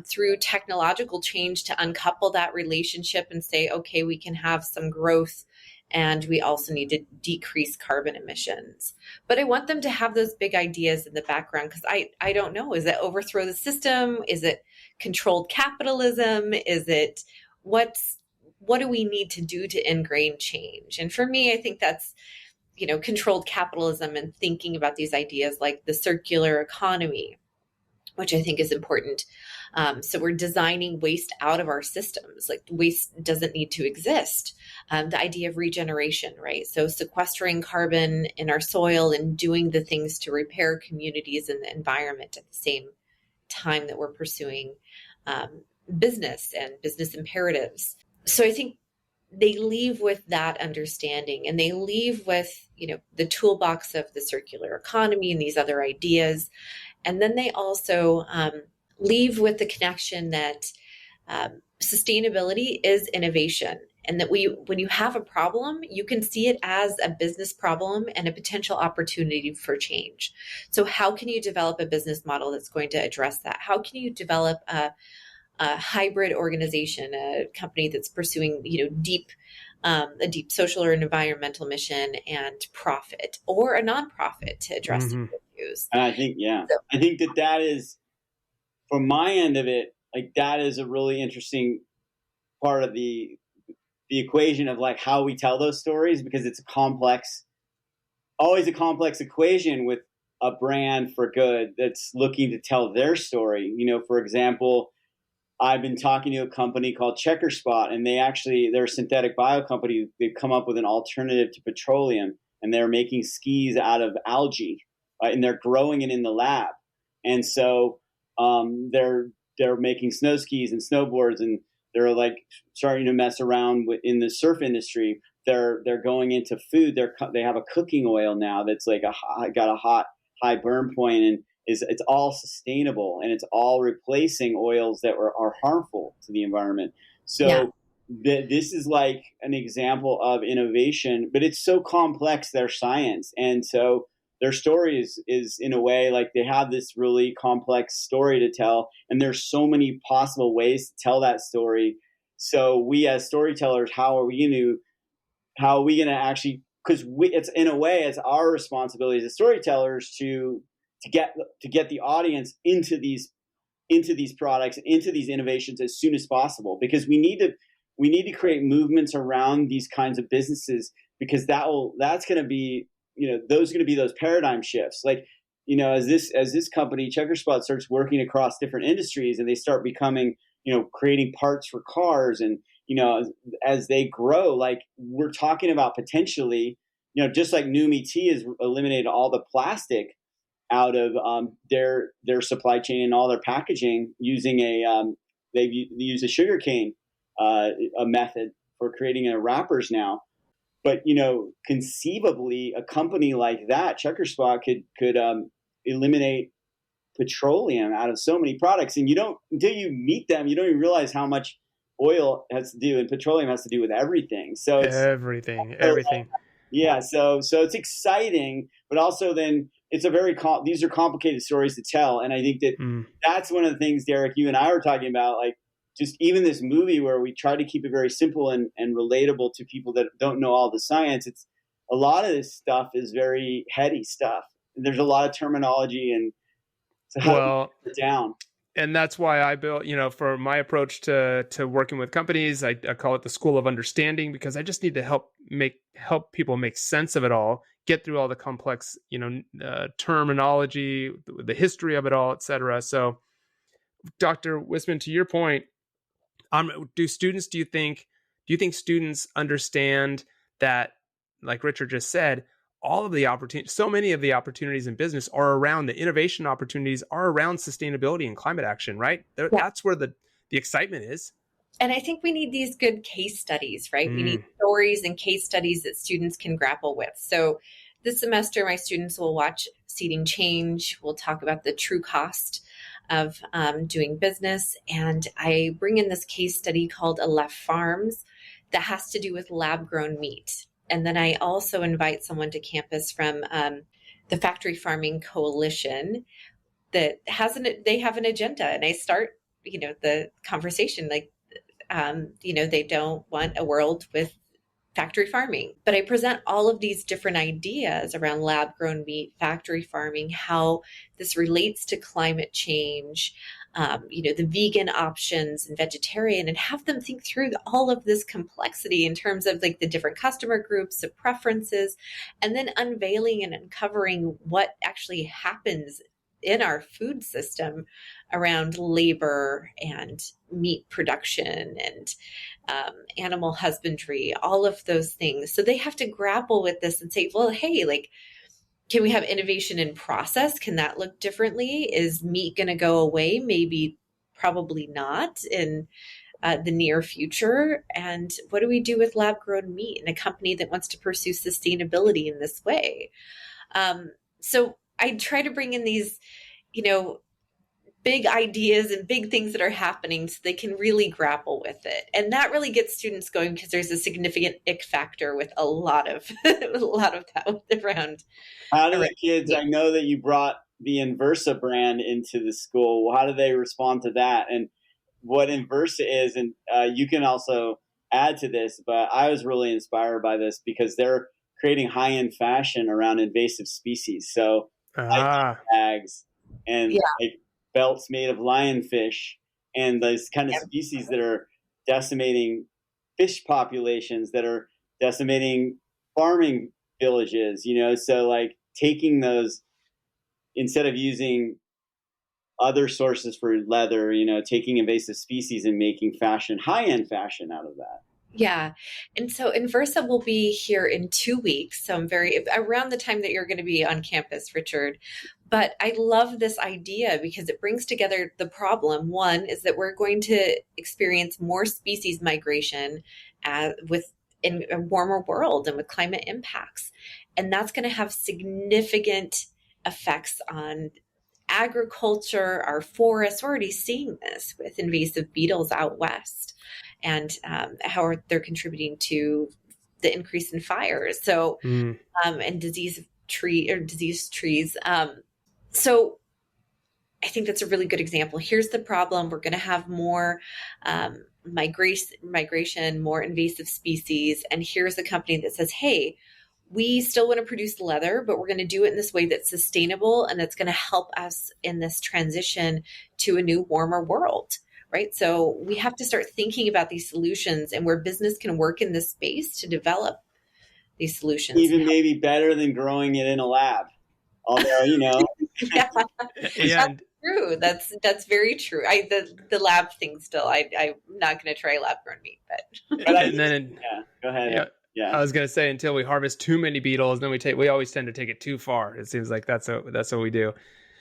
through technological change to uncouple that relationship and say, okay, we can have some growth and we also need to decrease carbon emissions. But I want them to have those big ideas in the background, because I don't know, is it overthrow the system? Is it controlled capitalism? Is it what do we need to do to ingrain change? And for me, I think that's, controlled capitalism and thinking about these ideas like the circular economy, which I think is important. So we're designing waste out of our systems. Waste doesn't need to exist. The idea of regeneration, right? So sequestering carbon in our soil and doing the things to repair communities and the environment at the same time that we're pursuing business and business imperatives. So I think they leave with that understanding, and they leave with, the toolbox of the circular economy and these other ideas. And then they also leave with the connection that sustainability is innovation, and that when you have a problem, you can see it as a business problem and a potential opportunity for change. So how can you develop a business model that's going to address that? How can you develop a hybrid organization, a company that's pursuing, a deep social or environmental mission and profit, or a nonprofit to address these issues? And I think, I think that is, from my end of it, that is a really interesting part of the equation of how we tell those stories, because it's always a complex equation with a brand for good that's looking to tell their story. For example, I've been talking to a company called Checker Spot, and they're a synthetic bio company. They've come up with an alternative to petroleum, and they're making skis out of algae, right? And they're growing it in the lab. And so they're making snow skis and snowboards, and they're starting to mess around in the surf industry. They're going into food. They have a cooking oil now that's got a high burn point, and it's all sustainable, and it's all replacing oils that are harmful to the environment. So this is an example of innovation, but it's so complex, their science. And so their story is in a way, they have this really complex story to tell, and there's so many possible ways to tell that story. So we as storytellers, how are we going to actually, because it's in a way, it's our responsibility as storytellers to to get the audience into these products, into these innovations as soon as possible, because we need to create movements around these kinds of businesses, because that's going to be, those are going to be those paradigm shifts. Like, as this company Checkerspot starts working across different industries, and they start becoming, creating parts for cars, and as they grow, like we're talking about potentially, just like Numi Tea has eliminated all the plastic out of their supply chain and all their packaging using they use a sugarcane a method for creating their wrappers now. But conceivably, a company like that, Checkerspot, could eliminate petroleum out of so many products, and until you meet them, you don't even realize how much oil has to do and petroleum has to do with everything. So it's everything. Yeah, so it's exciting, but also then it's these are complicated stories to tell, and I think that that's one of the things, Derek, you and I were talking about, like just even this movie where we try to keep it very simple and relatable to people that don't know all the science. It's a lot of this stuff is very heady stuff. There's a lot of terminology, and so how do you put it down? And that's why I built, for my approach to working with companies, I call it the School of Understanding, because I just need to help people make sense of it all, get through all the complex, terminology, the history of it all, et cetera. So, Dr. Wissman, to your point, do you think students understand that, like Richard just said, all of the opportunities, so many of the opportunities in business are around, the innovation opportunities are around sustainability and climate action, right? Yeah. That's where the excitement is. And I think we need these good case studies, right? We need stories and case studies that students can grapple with. So this semester, my students will watch Seeding Change. We'll talk about the true cost of doing business. And I bring in this case study called Aleph Farms that has to do with lab-grown meat. And then I also invite someone to campus from the Factory Farming Coalition that they have an agenda. And I start, the conversation like, they don't want a world with factory farming. But I present all of these different ideas around lab-grown meat, factory farming, how this relates to climate change, the vegan options and vegetarian, and have them think through all of this complexity in terms of like the different customer groups, the preferences, and then unveiling and uncovering what actually happens in our food system around labor and meat production and animal husbandry, all of those things. So they have to grapple with this and say, well, hey, like, can we have innovation in process? Can that look differently? Is meat going to go away? Maybe, probably not in the near future. And what do we do with lab-grown meat in a company that wants to pursue sustainability in this way? So I try to bring in these, big ideas and big things that are happening so they can really grapple with it. And that really gets students going, because there's a significant ick factor with a lot of that around. How do the kids, I know that you brought the Inversa brand into the school. How do they respond to that? And what Inversa is, and you can also add to this, but I was really inspired by this because they're creating high-end fashion around invasive species. So bags and like belts made of lionfish and those kind of species that are decimating fish populations, that are decimating farming villages, so like taking those, instead of using other sources for leather, taking invasive species and making fashion, high-end fashion out of that. Yeah. And so Inversa will be here in 2 weeks. So I'm around the time that you're going to be on campus, Richard. But I love this idea because it brings together the problem. One is that we're going to experience more species migration in a warmer world and with climate impacts. And that's going to have significant effects on agriculture, our forests. We're already seeing this with invasive beetles out west, and how they're contributing to the increase in fires. So, and diseased trees. So I think that's a really good example. Here's the problem. We're going to have more migration, more invasive species. And here's a company that says, hey, we still want to produce leather, but we're going to do it in this way that's sustainable and that's going to help us in this transition to a new, warmer world, right? So we have to start thinking about these solutions and where business can work in this space to develop these solutions. Even maybe better than growing it in a lab. Although, yeah, that's true. That's very true. The lab thing still, I'm not going to try lab grown meat, but and then go ahead. Yeah, I was going to say, until we harvest too many beetles, then we always tend to take it too far. It seems like that's what we do.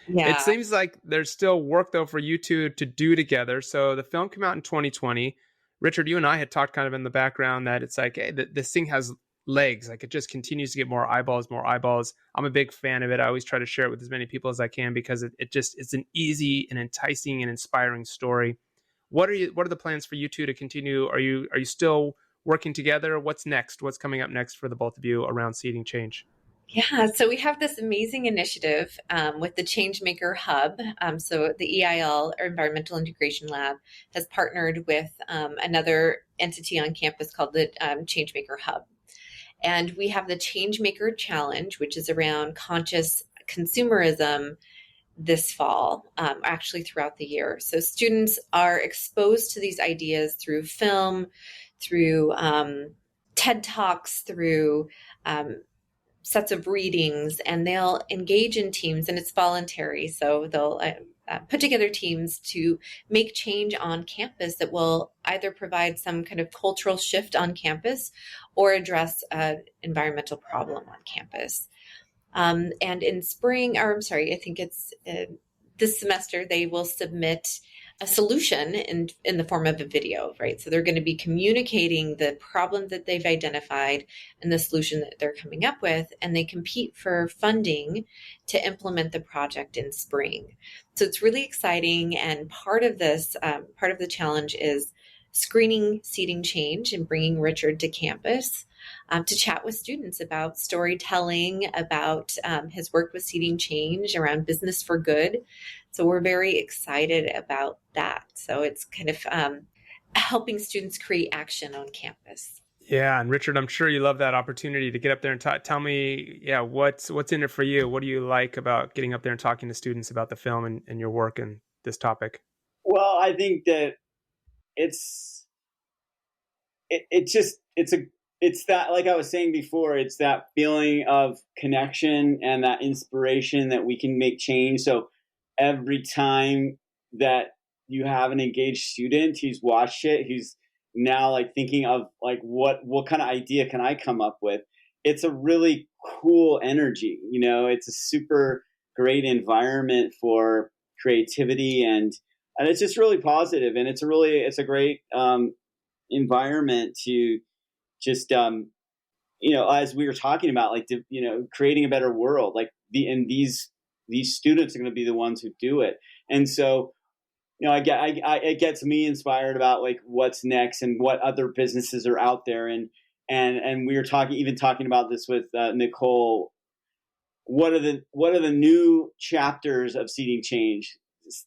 Yeah. It seems like there's still work though for you two to do together. So the film came out in 2020. Richard, you and I had talked kind of in the background that it's like, hey, this thing has legs. Like it just continues to get more eyeballs. I'm a big fan of it. I always try to share it with as many people as I can because it's an easy and enticing and inspiring story. What are the plans for you two to continue? Are you still working together? What's next? What's coming up next for the both of you around Seeding Change? Yeah, so we have this amazing initiative with the Changemaker Hub. So the EIL, or Environmental Integration Lab, has partnered with another entity on campus called the Changemaker Hub. And we have the Changemaker Challenge, which is around conscious consumerism this fall, actually throughout the year. So students are exposed to these ideas through film, through TED Talks, through sets of readings, and they'll engage in teams, and it's voluntary. So they'll put together teams to make change on campus that will either provide some kind of cultural shift on campus or address an environmental problem on campus. And in spring, or I'm sorry, I think it's this semester, they will submit a solution in the form of a video, right? So they're going to be communicating the problem that they've identified and the solution that they're coming up with, and they compete for funding to implement the project in spring. So it's really exciting, and part of this, part of the challenge is screening Seeding Change and bringing Richard to campus to chat with students about storytelling, about his work with Seeding Change around business for good. So we're very excited about that. So it's kind of helping students create action on campus. Yeah, and Richard, I'm sure you love that opportunity to get up there and tell me, what's in it for you? What do you like about getting up there and talking to students about the film and your work and this topic? Well, I think that it's that, like I was saying before, it's that feeling of connection and that inspiration that we can make change. So every time that you have an engaged student who's watched it, who's now like thinking of like what kind of idea can I come up with, it's a really cool energy. It's a super great environment for creativity, and it's just really positive, and it's a great environment to just as we were talking about, like creating a better world, like these students are going to be the ones who do it. And so it gets me inspired about like what's next and what other businesses are out there, and we were talking about this with Nichole. What are the new chapters of Seeding Change?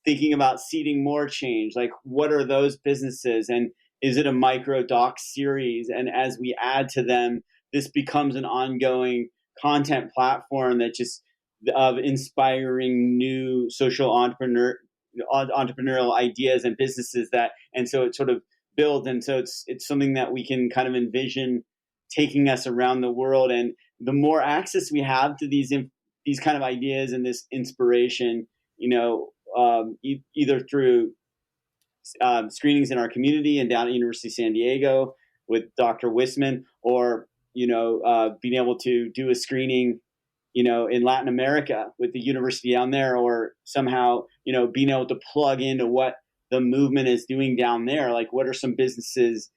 Thinking about seeding more change, like what are those businesses, and is it a micro doc series? And as we add to them, this becomes an ongoing content platform that just of inspiring new social entrepreneurial ideas and businesses and so it sort of builds. And so it's something that we can kind of envision taking us around the world. And the more access we have to these kind of ideas and this inspiration, either through screenings in our community and down at University of San Diego with Dr. Wissman, or being able to do a screening in Latin America with the university down there, or somehow being able to plug into what the movement is doing down there. Like what are some businesses,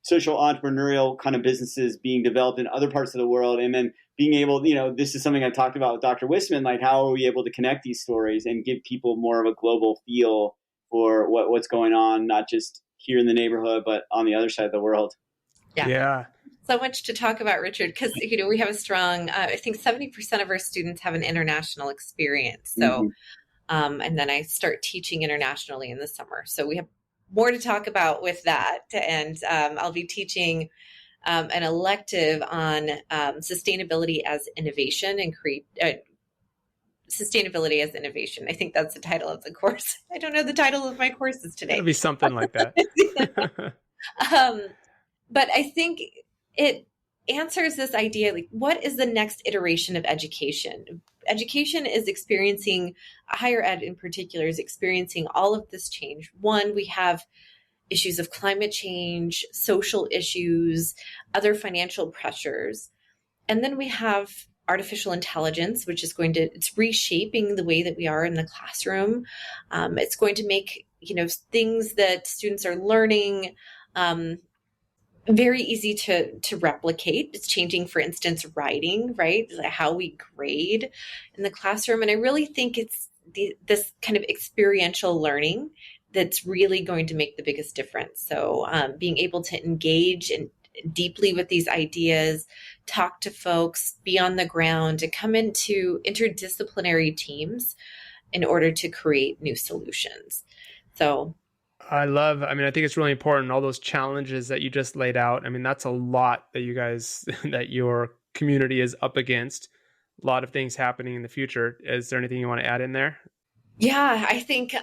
social entrepreneurial kind of businesses being developed in other parts of the world, and then being able, this is something I talked about with Dr. Wissman, like how are we able to connect these stories and give people more of a global feel for what's going on, not just here in the neighborhood, but on the other side of the world. Yeah. So much to talk about, Richard, because we have a strong, I think 70% of our students have an international experience. So, and then I start teaching internationally in the summer. So we have more to talk about with that. And I'll be teaching an elective on sustainability as innovation and sustainability as innovation. I think that's the title of the course. I don't know the title of my courses today. It'll be something like that. But I think it answers this idea, like, what is the next iteration of education? Education is experiencing, higher ed in particular, is experiencing all of this change. One, we have issues of climate change, social issues, other financial pressures. And then we have artificial intelligence, which is it's reshaping the way that we are in the classroom. It's going to make, things that students are learning very easy to replicate. It's changing, for instance, writing, right? How we grade in the classroom. And I really think it's this kind of experiential learning that's really going to make the biggest difference. So being able to engage deeply with these ideas, talk to folks, be on the ground, and come into interdisciplinary teams in order to create new solutions. So I think it's really important, all those challenges that you just laid out. I mean, that's a lot that you guys, that your community is up against. A lot of things happening in the future. Is there anything you want to add in there? Yeah, I think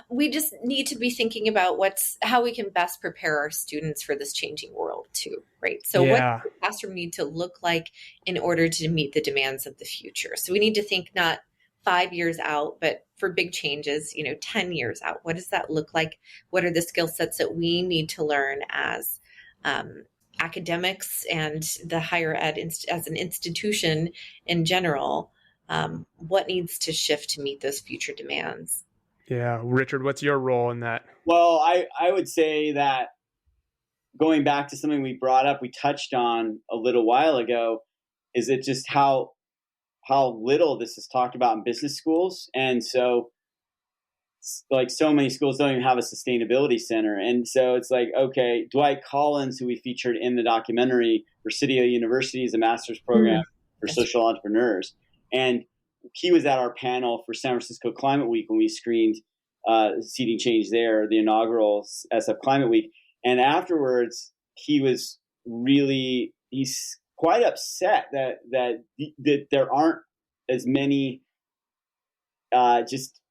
we just need to be thinking about how we can best prepare our students for this changing world too, right? So what does the classroom need to look like in order to meet the demands of the future? So we need to think not 5 years out, but for big changes, 10 years out. What does that look like? What are the skill sets that we need to learn as academics and the higher ed as an institution in general? What needs to shift to meet those future demands? Yeah. Richard, what's your role in that? Well, I would say that going back to something we brought up, we touched on a little while ago, is it just how little this is talked about in business schools. And so, like, so many schools don't even have a sustainability center. And so it's like, okay, Dwight Collins, who we featured in the documentary, Presidio University, is a master's program for social entrepreneurs. And he was at our panel for San Francisco Climate Week when we screened seating change there, the inaugural SF Climate Week. And afterwards, he's quite upset that there aren't as many just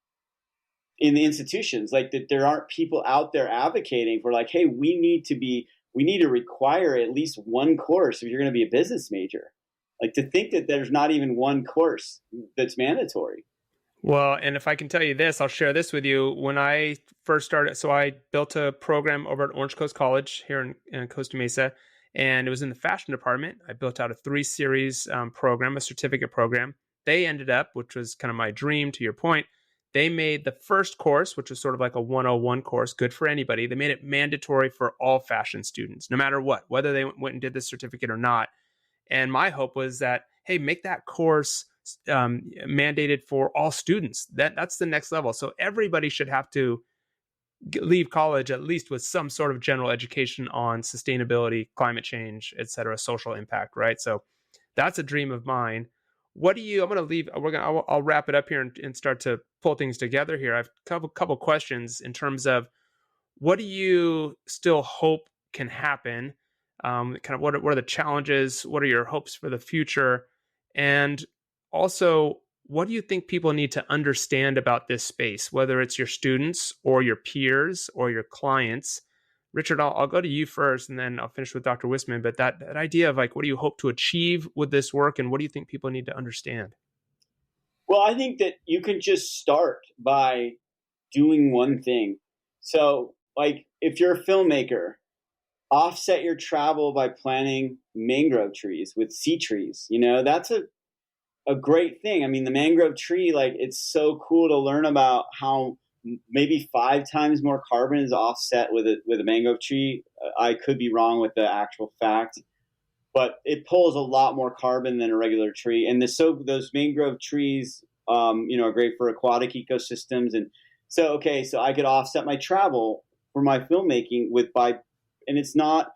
in the institutions, like that there aren't people out there advocating for, like, hey, we need to require at least one course if you're going to be a business major. Like, to think that there's not even one course that's mandatory. Well, and if I can tell you this, I'll share this with you. When I first started, so I built a program over at Orange Coast College here in Costa Mesa, and it was in the fashion department. I built out a 3-series program, a certificate program. They ended up, which was kind of my dream, to your point, they made the first course, which was sort of like a 101 course, good for anybody. They made it mandatory for all fashion students, no matter what, whether they went and did the certificate or not. And my hope was that, hey, make that course mandated for all students. That's the next level. So everybody should have to leave college at least with some sort of general education on sustainability, climate change, et cetera, social impact, right? So that's a dream of mine. I'm going to leave, I'll wrap it up here and start to pull things together here. I've a couple questions in terms of, what do you still hope can happen? Kind of what are the challenges? What are your hopes for the future? And also, what do you think people need to understand about this space, whether it's your students or your peers or your clients? Richard, I'll go to you first, and then I'll finish with Dr. Wissman. But that idea of, like, what do you hope to achieve with this work, and what do you think people need to understand? Well, I think that you can just start by doing one thing. So, like, if you're a filmmaker, offset your travel by planting mangrove trees with sea trees. That's a great thing. I mean, the mangrove tree, like, it's so cool to learn about how maybe 5 times more carbon is offset with a mangrove tree. I could be wrong with the actual fact, but it pulls a lot more carbon than a regular tree. And those mangrove trees, are great for aquatic ecosystems. And so I could offset my travel for my filmmaking and it's not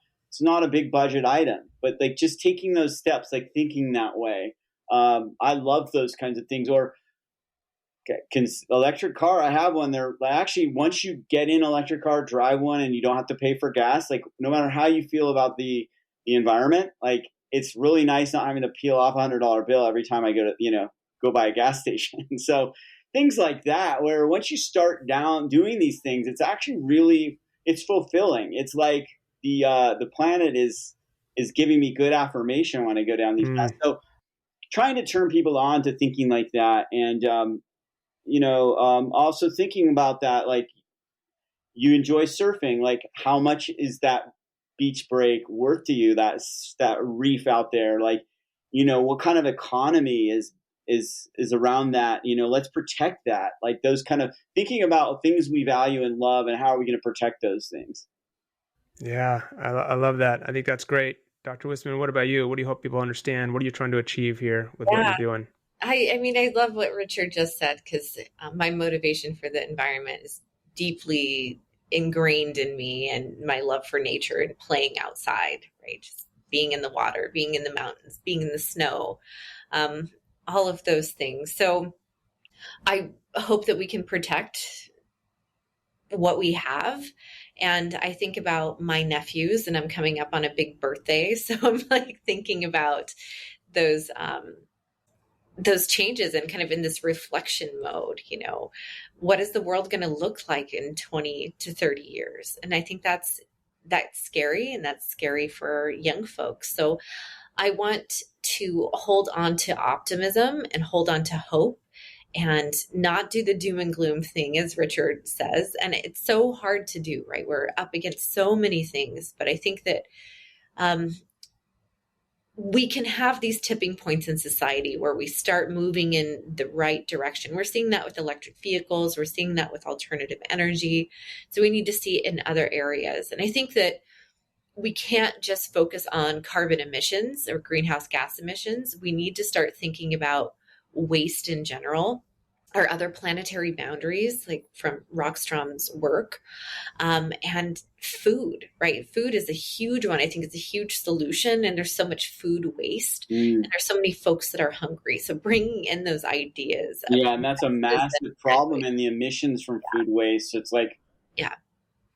a big budget item, but, like, just taking those steps, like, thinking that way. I love those kinds of things. Or electric car, I have one. They're actually, once you get in an electric car, drive one, and you don't have to pay for gas. Like, no matter how you feel about the the environment. Like, it's really nice not having to peel off $100 bill every time I go to, go by a gas station. And so things like that, where once you start doing these things, it's actually really, it's fulfilling. It's like the planet is giving me good affirmation when I go down these paths. So trying to turn people on to thinking like that. And, also thinking about that, like, you enjoy surfing, like, how much is that beach break worth to you? That reef out there, like, what kind of economy is around that? Let's protect that. Like, those kind of thinking about things we value and love, and how are we going to protect those things? Yeah, I love that. I think that's great. Dr. Wissman, what about you? What do you hope people understand? What are you trying to achieve here with what you're doing? I mean, I love what Richard just said, because my motivation for the environment is deeply ingrained in me, and my love for nature and playing outside, right? Just being in the water, being in the mountains, being in the snow, all of those things. So I hope that we can protect what we have. And I think about my nephews, and I'm coming up on a big birthday. So I'm like thinking about those changes, and kind of in this reflection mode, what is the world going to look like in 20 to 30 years? And I think that's scary, and that's scary for young folks. So I want to hold on to optimism and hold on to hope, and not do the doom and gloom thing, as Richard says. And it's so hard to do, right? We're up against so many things, but I think that we can have these tipping points in society where we start moving in the right direction. We're seeing that with electric vehicles. We're seeing that with alternative energy. So we need to see it in other areas. And I think that we can't just focus on carbon emissions or greenhouse gas emissions. We need to start thinking about waste in general, or other planetary boundaries, like from Rockstrom's work, and food, right? Food is a huge one. I think it's a huge solution, and there's so much food waste, and there's so many folks that are hungry. So bringing in those ideas. Yeah, and that's a massive problem in the emissions from food waste. It's like,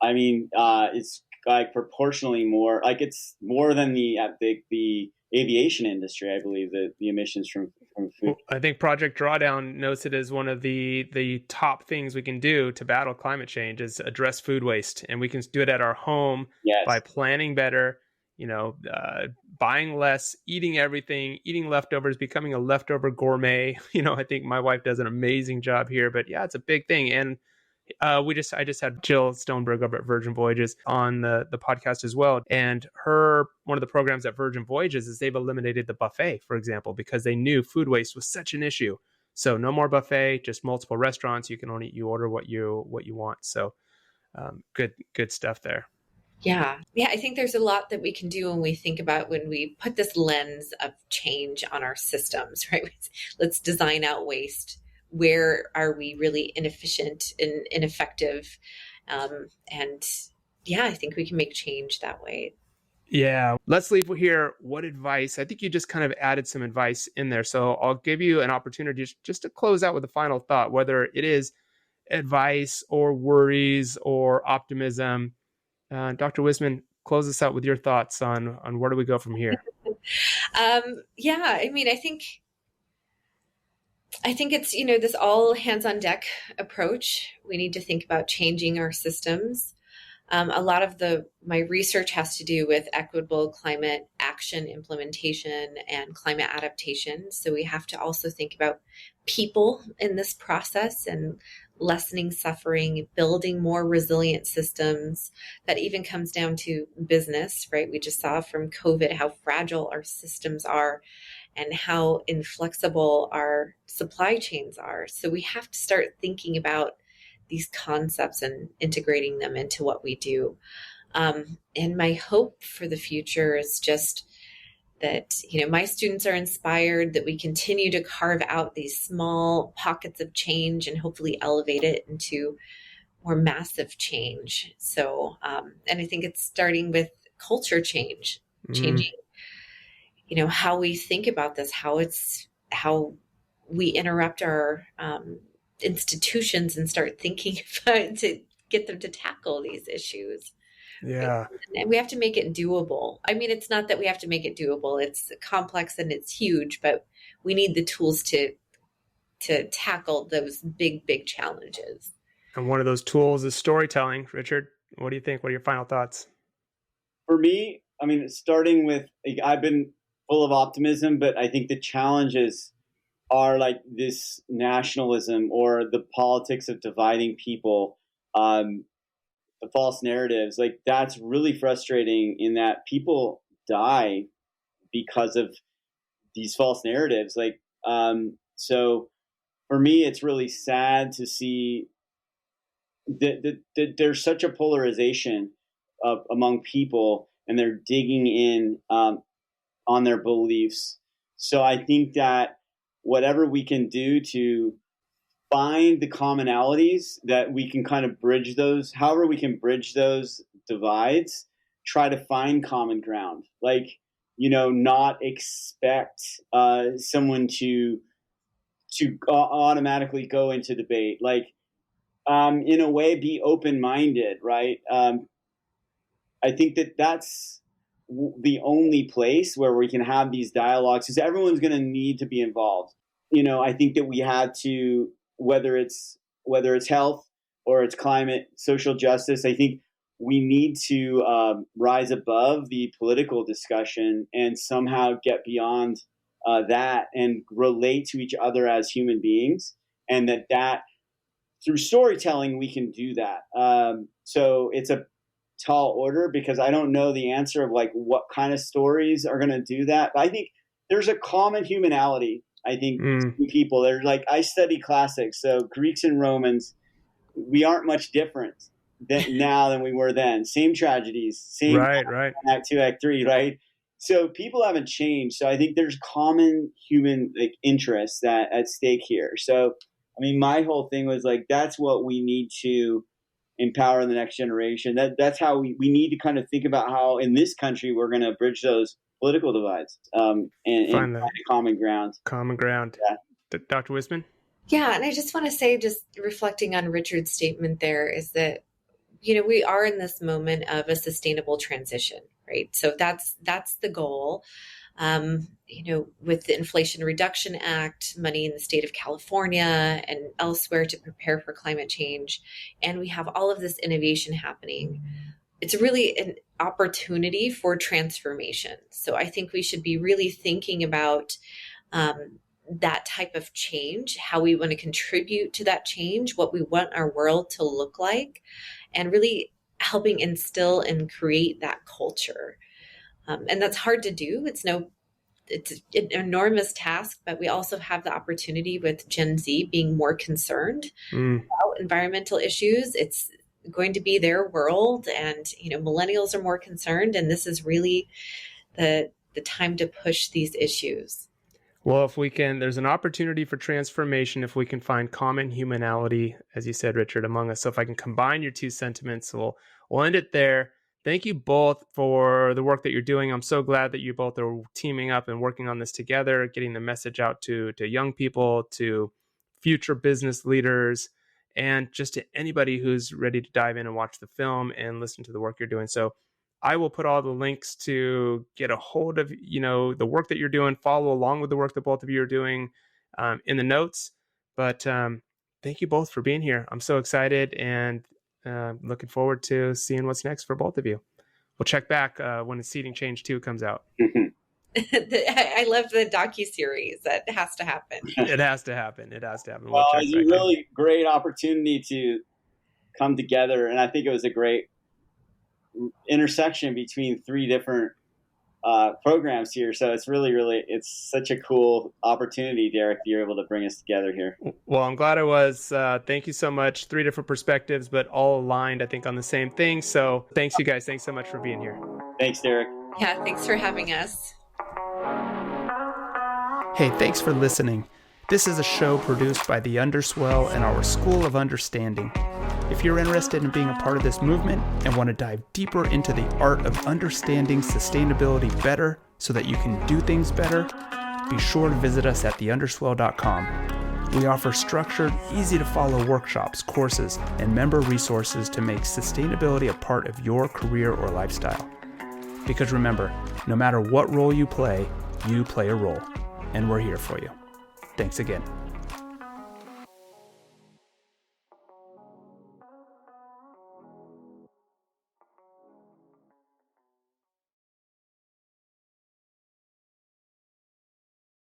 I mean, it's like proportionally more, like it's more than the aviation industry, I believe, the emissions from food. I think Project Drawdown notes it as one of the top things we can do to battle climate change is address food waste. And we can do it at our home by planning better, buying less, eating everything, eating leftovers, becoming a leftover gourmet. I think my wife does an amazing job here, but yeah, it's a big thing. And I just had Jill Stoneberg over at Virgin Voyages on the podcast as well. And one of the programs at Virgin Voyages is they've eliminated the buffet, for example, because they knew food waste was such an issue. So no more buffet, just multiple restaurants. You order what you want. So good stuff there. Yeah. I think there's a lot that we can do when we think about, when we put this lens of change on our systems, right? Let's design out waste. Where are we really inefficient and ineffective? And I think we can make change that way. Yeah. Let's leave here. What advice? I think you just kind of added some advice in there. So I'll give you an opportunity just to close out with a final thought, whether it is advice or worries or optimism. Dr. Wissman, close us out with your thoughts on where do we go from here? I mean, I think it's, this all hands on deck approach. We need to think about changing our systems. A lot of my research has to do with equitable climate action implementation and climate adaptation. So we have to also think about people in this process, and lessening suffering, building more resilient systems. That even comes down to business, right? We just saw from COVID how fragile our systems are and how inflexible our supply chains are. So we have to start thinking about these concepts and integrating them into what we do. And my hope for the future is just that, my students are inspired, that we continue to carve out these small pockets of change and hopefully elevate it into more massive change. So, and I think it's starting with culture change, changing, how we think about this, how we interrupt our institutions and start thinking about to get them to tackle these issues. Yeah. And we have to make it doable. I mean, it's not that we have to make it doable. It's complex and it's huge, but we need the tools to tackle those big challenges. And one of those tools is storytelling. Richard, what do you think? What are your final thoughts? For me, I mean, starting with, I've been full of optimism, but I think the challenges are like this nationalism or the politics of dividing people, the false narratives. Like, that's really frustrating in that people die because of these false narratives. Like, so for me, it's really sad to see that there's such a polarization among people, and they're digging in on their beliefs. So I think that whatever we can do to find the commonalities that we can kind of bridge those, however we can bridge those divides, try to find common ground. Like, not expect someone to automatically go into debate. Like, in a way, be open-minded, right? I think that's the only place where we can have these dialogues, because everyone's going to need to be involved. I think that we had to, whether it's health or it's climate, social justice, I think we need to rise above the political discussion and somehow get beyond that and relate to each other as human beings, and that through storytelling we can do that. So it's a tall order, because I don't know the answer of like what kind of stories are going to do that. But I think there's a common humanality. I think people, they're like, I study classics, so Greeks and Romans, we aren't much different now than we were then. Same tragedies, same right. Act 2, Act 3, right? So people haven't changed. So I think there's common human interests that at stake here. So I mean, my whole thing was like, that's what we need to empower the next generation. That's how we need to kind of think about how in this country we're going to bridge those political divides and find a common ground. Common ground. Yeah. Dr. Wissman? Yeah, and I just want to say, just reflecting on Richard's statement there, is that, we are in this moment of a sustainable transition, right? So that's the goal. With the Inflation Reduction Act, money in the state of California and elsewhere to prepare for climate change. And we have all of this innovation happening. It's really an opportunity for transformation. So I think we should be really thinking about that type of change, how we want to contribute to that change, what we want our world to look like, and really helping instill and create that culture. And that's hard to do. It's an enormous task, but we also have the opportunity with Gen Z being more concerned about environmental issues. It's going to be their world, and millennials are more concerned, and this is really the time to push these issues. Well, if we can, there's an opportunity for transformation if we can find common humanality, as you said, Richard, among us. So if I can combine your two sentiments, we'll end it there. Thank you both for the work that you're doing. I'm so glad that you both are teaming up and working on this together, getting the message out to young people, to future business leaders, and just to anybody who's ready to dive in and watch the film and listen to the work you're doing. So I will put all the links to get a hold of, the work that you're doing, follow along with the work that both of you are doing in the notes. But thank you both for being here. I'm so excited and looking forward to seeing what's next for both of you. We'll check back when the Seating Change 2 comes out. I love the docuseries. That has to happen. It has to happen. Well, it's a really great opportunity to come together. And I think it was a great intersection between three different programs here. So it's really, it's such a cool opportunity, Derek, that you're able to bring us together here. Well, I'm glad I was. Thank you so much. Three different perspectives, but all aligned, I think, on the same thing. So thanks, you guys. Thanks so much for being here. Thanks, Derek. Yeah, thanks for having us. Hey, thanks for listening. This is a show produced by The Underswell and our School of Understanding. If you're interested in being a part of this movement and want to dive deeper into the art of understanding sustainability better so that you can do things better, be sure to visit us at theunderswell.com. We offer structured, easy-to-follow workshops, courses, and member resources to make sustainability a part of your career or lifestyle. Because remember, no matter what role you play a role, and we're here for you. Thanks again.